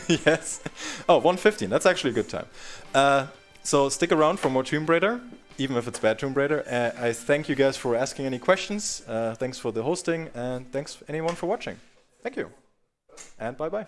yes. Oh, 115. That's actually a good time. So stick around for more Tomb Raider, even if it's bad Tomb Raider. I thank you guys for asking any questions. Thanks for the hosting, and thanks anyone for watching. Thank you. And bye-bye.